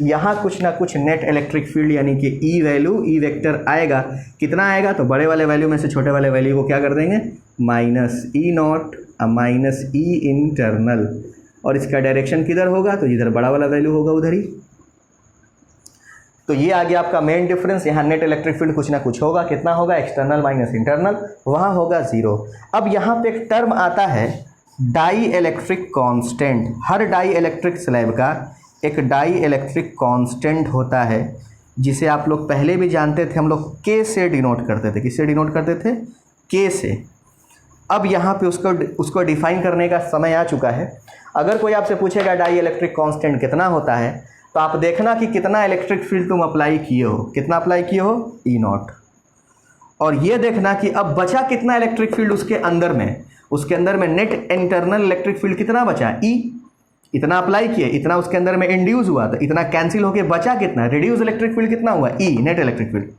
S1: यहाँ कुछ ना कुछ नेट इलेक्ट्रिक फील्ड यानी कि ई वैल्यू, ई वेक्टर आएगा। कितना आएगा? तो बड़े वाले वैल्यू में से छोटे वाले वैल्यू को क्या कर देंगे? Minus E not minus E internal, और इसका डायरेक्शन किधर होगा? तो जिधर बड़ा वाला वैल्यू होगा उधर ही। तो ये आ गया आपका मेन डिफरेंस। यहाँ नेट इलेक्ट्रिक फील्ड कुछ ना कुछ होगा। कितना होगा? एक्सटर्नल माइनस इंटरनल, वहाँ होगा 0। अब यहाँ पे एक टर्म आता है डाई इलेक्ट्रिक कांस्टेंट। हर डाई इलेक्ट्रिक स्लैब का एक डाई इलेक्ट्रिक कांस्टेंट होता है, जिसे आप लोग पहले भी जानते थे। हम लोग के से डिनोट करते थे। किससे डिनोट करते थे? के से। अब यहाँ पे उसको डिफाइन करने का समय आ चुका है। अगर कोई आपसे पूछेगा डाई इलेक्ट्रिक कांस्टेंट कितना होता है, तो आप देखना कि कितना इलेक्ट्रिक फील्ड तुम अप्लाई किए हो। कितना अप्लाई किए हो? ई नॉट। और ये देखना कि अब बचा कितना इलेक्ट्रिक फील्ड उसके अंदर में। उसके अंदर में नेट इंटरनल इलेक्ट्रिक फील्ड कितना बचा? ई। इतना अप्लाई किए, इतना उसके अंदर में इंड्यूस हुआ, तो इतना कैंसिल होके बचा कितना? रिड्यूस इलेक्ट्रिक फील्ड कितना हुआ? E, net electric field.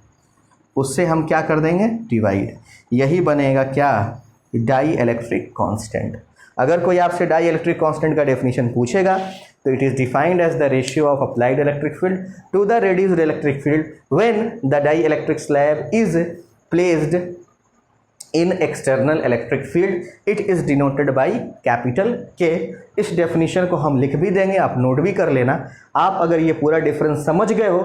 S1: उससे हम क्या कर देंगे? डिवाइड। यही बनेगा क्या? Dielectric constant. अगर कोई आपसे डाई इलेक्ट्रिक कांस्टेंट का डेफिनेशन पूछेगा तो it is defined as the ratio of applied electric field to the reduced electric field when the dielectric slab is placed in external electric field. It is denoted by capital K. इस definition को हम लिख भी देंगे, आप note भी कर लेना। आप अगर ये पूरा डिफरेंस समझ गए हो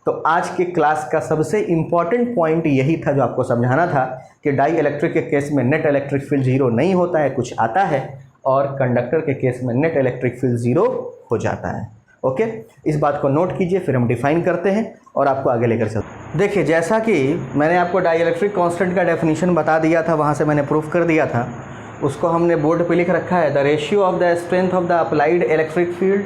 S1: तो आज के क्लास का सबसे इंपॉर्टेंट पॉइंट यही था जो आपको समझाना था कि डाई इलेक्ट्रिक के केस में नेट इलेक्ट्रिक फील्ड 0 नहीं होता है, कुछ आता है, और कंडक्टर के केस में नेट इलेक्ट्रिक फील्ड 0 हो जाता है। ओके, इस बात को नोट कीजिए, फिर हम डिफाइन करते हैं और आपको आगे लेकर चलते। देखिए, जैसा कि मैंने आपको डाई इलेक्ट्रिक कांस्टेंट का डेफिनेशन बता दिया था, वहाँ से मैंने प्रूफ कर दिया था, उसको हमने बोर्ड पे लिख रखा है। The ratio of the strength of the applied electric field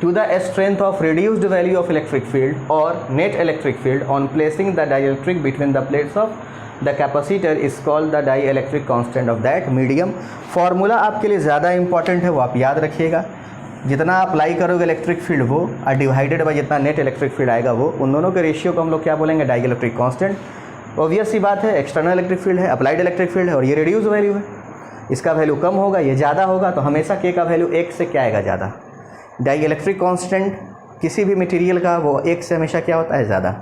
S1: to the strength of reduced value of electric field or net electric field on placing the dielectric between the plates of the capacitor is called the dielectric constant of that medium। Formula आपके लिए ज़्यादा important है, वो आप याद रखिएगा। जितना apply करोगे इलेक्ट्रिक फील्ड वो और डिवाइडेड बाई जितना नेट इलेक्ट्रिक फील्ड आएगा वो, उन दोनों के रेशियो को हम लोग क्या बोलेंगे? Dielectric constant. ऑब्वियस सी बात है, एक्सटर्नल इलेक्ट्रिक फील्ड है, अप्लाइड इलेक्ट्रिक फील्ड है, और ये रिड्यूस वैल्यू है। इसका वैल्यू कम होगा, ये ज़्यादा होगा, तो हमेशा के का वैल्यू 1 से क्या आएगा? ज़्यादा। डाई इलेक्ट्रिक कांस्टेंट किसी भी मटेरियल का वो 1 से हमेशा क्या होता है? ज़्यादा।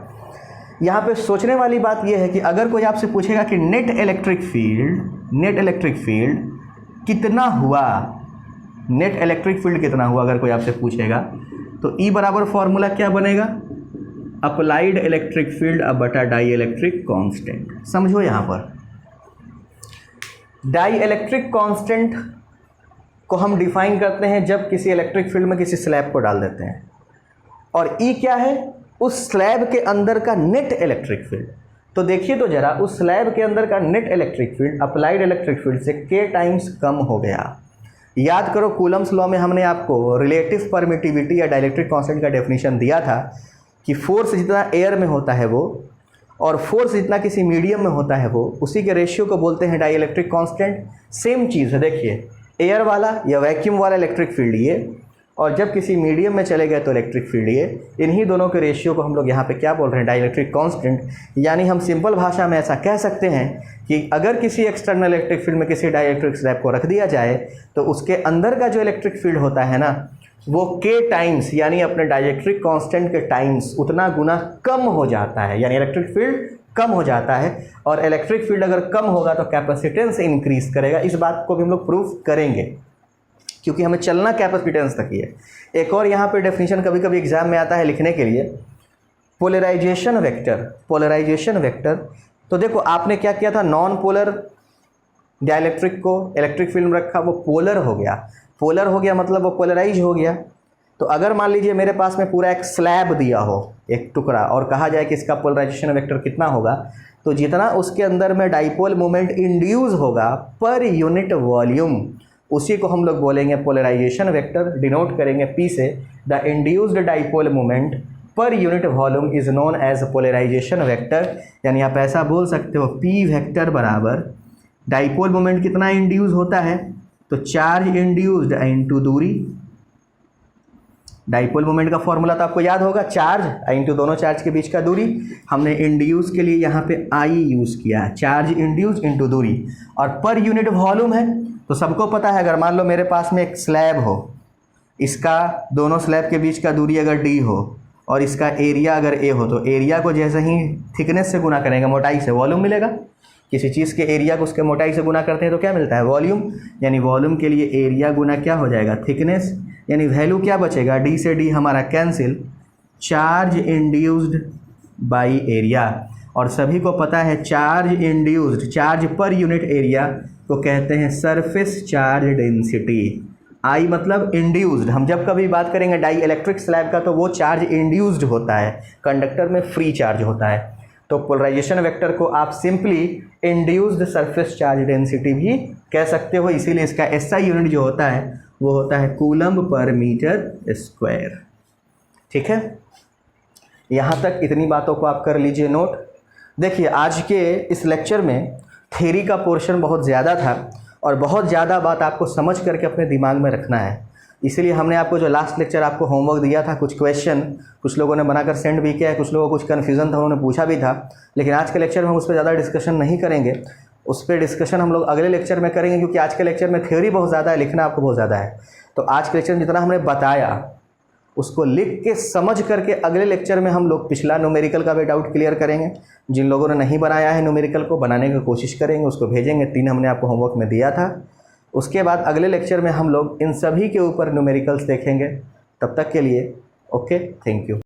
S1: यहाँ पे सोचने वाली बात ये है कि अगर कोई आपसे पूछेगा कि नेट इलेक्ट्रिक फील्ड कितना हुआ, नेट इलेक्ट्रिक फील्ड कितना हुआ, अगर कोई आपसे पूछेगा तो ई बराबर फॉर्मूला क्या बनेगा? अप्लाइड इलेक्ट्रिक फील्ड अब बटा डाई इलेक्ट्रिक कांस्टेंट। समझो, यहाँ पर डाई इलेक्ट्रिक कांस्टेंट को हम डिफाइन करते हैं जब किसी इलेक्ट्रिक फील्ड में किसी स्लैब को डाल देते हैं, और ई क्या है? उस स्लैब के अंदर का नेट इलेक्ट्रिक फील्ड। तो देखिए तो जरा, उस स्लैब के अंदर का net electric field applied electric field से के टाइम्स कम हो गया। याद करो, कूलम्स लॉ में हमने आपको रिलेटिव परमिटिविटी या डाइइलेक्ट्रिक कांस्टेंट का डेफिनेशन दिया था कि फोर्स जितना एयर में होता है वो, और फोर्स जितना किसी मीडियम में होता है वो, उसी के रेशियो को बोलते हैं डाइइलेक्ट्रिक कांस्टेंट। सेम चीज़ है, देखिए, एयर वाला या वैक्यूम वाला इलेक्ट्रिक फील्ड ये, और जब किसी मीडियम में चले गए तो इलेक्ट्रिक फील्ड ये, इन्हीं दोनों के रेशियो को हम लोग यहाँ पे क्या बोल रहे हैं? Dielectric constant. यानी हम सिंपल भाषा में ऐसा कह सकते हैं कि अगर किसी एक्सटर्नल इलेक्ट्रिक फील्ड में किसी डाइइलेक्ट्रिक स्लैब को रख दिया जाए तो उसके अंदर का जो इलेक्ट्रिक फील्ड होता है ना, वो के टाइम्स यानी अपने डाइइलेक्ट्रिक कांस्टेंट के टाइम्स उतना गुना कम हो जाता है, यानी इलेक्ट्रिक फील्ड कम हो जाता है। और इलेक्ट्रिक फील्ड अगर कम होगा तो कैपेसिटेंस इंक्रीज करेगा। इस बात को भी हम लोग प्रूफ करेंगे, क्योंकि हमें चलना कैपेसिटेंस तक ही है। एक और यहाँ पे डेफिनेशन कभी कभी एग्जाम में आता है लिखने के लिए, पोलराइजेशन वेक्टर। तो देखो, आपने क्या किया था? नॉन पोलर डाइइलेक्ट्रिक को इलेक्ट्रिक फील्ड में रखा, वो पोलर हो गया मतलब वो पोलराइज हो गया। तो अगर मान लीजिए मेरे पास में पूरा एक स्लैब दिया हो, एक टुकड़ा, और कहा जाए कि इसका पोलराइजेशन वेक्टर कितना होगा, तो जितना उसके अंदर में डाइपोल मोमेंट इंड्यूस होगा पर यूनिट वॉल्यूम, उसी को हम लोग बोलेंगे पोलराइजेशन वेक्टर। डिनोट करेंगे पी से। The induced dipole moment per unit volume is known as polarisation vector. यानी आप ऐसा बोल सकते हो, पी वेक्टर बराबर डाइपोल मोमेंट कितना इंड्यूस होता है, तो चार्ज इंड्यूस्ड इंटू दूरी। डाइपोल मोमेंट का फॉर्मूला तो आपको याद होगा, चार्ज इंटू दोनों चार्ज के बीच का दूरी। हमने इंड्यूस के लिए यहाँ पे आई यूज़ किया है, चार्ज इंड्यूस इंटू दूरी, और पर यूनिट वॉल्यूम है। तो सबको पता है, अगर मान लो मेरे पास में एक स्लैब हो, इसका दोनों स्लैब के बीच का दूरी अगर डी हो, और इसका एरिया अगर ए हो तो एरिया को जैसे ही थिकनेस से गुना करेंगे, मोटाई से, वॉल्यूम मिलेगा। किसी चीज़ के एरिया को उसके मोटाई से गुना करते हैं तो क्या मिलता है? वॉल्यूम। यानी वॉल्यूम के लिए एरिया गुना क्या हो जाएगा? थिकनेस। यानी वैल्यू क्या बचेगा? डी से डी हमारा cancel, charge induced by area. और सभी को पता है charge induced, charge per unit area को कहते हैं सरफेस चार्ज डेंसिटी। आई मतलब इंड्यूस्ड। हम जब कभी बात करेंगे डाई इलेक्ट्रिक स्लैब का तो वो चार्ज इंड्यूस्ड होता है, कंडक्टर में फ्री चार्ज होता है। तो पोलराइजेशन वेक्टर को आप simply induced surface charge density भी कह सकते हो। इसीलिए इसका एसआई यूनिट जो होता है वो होता है कूलम्ब पर मीटर स्क्वायर। ठीक है, यहाँ तक इतनी बातों को आप कर लीजिए नोट। देखिए आज के इस लेक्चर में थ्योरी का पोर्शन बहुत ज़्यादा था और बहुत ज़्यादा बात आपको समझ करके अपने दिमाग में रखना है। इसीलिए हमने आपको जो लास्ट लेक्चर आपको होमवर्क दिया था, कुछ क्वेश्चन कुछ लोगों ने बनाकर सेंड भी किया है, कुछ लोगों को कुछ कन्फ्यूज़न था उन्होंने पूछा भी था, लेकिन आज के लेक्चर में हम उस पर ज़्यादा डिस्कशन नहीं करेंगे। उस पर डिस्कशन हम लोग अगले लेक्चर में करेंगे, क्योंकि आज के लेक्चर में थ्योरी बहुत ज़्यादा है, लिखना आपको बहुत ज़्यादा है। तो आज के लेक्चर में जितना हमने बताया उसको लिख के समझ करके अगले लेक्चर में हम लोग पिछला न्यूमेरिकल का भी डाउट क्लियर करेंगे। जिन लोगों ने नहीं बनाया है न्यूमेरिकल को बनाने की कोशिश करेंगे, उसको भेजेंगे। 3 हमने आपको होमवर्क में दिया था। उसके बाद अगले लेक्चर में हम लोग इन सभी के ऊपर न्यूमेरिकल्स देखेंगे। तब तक के लिए ओके, थैंक यू।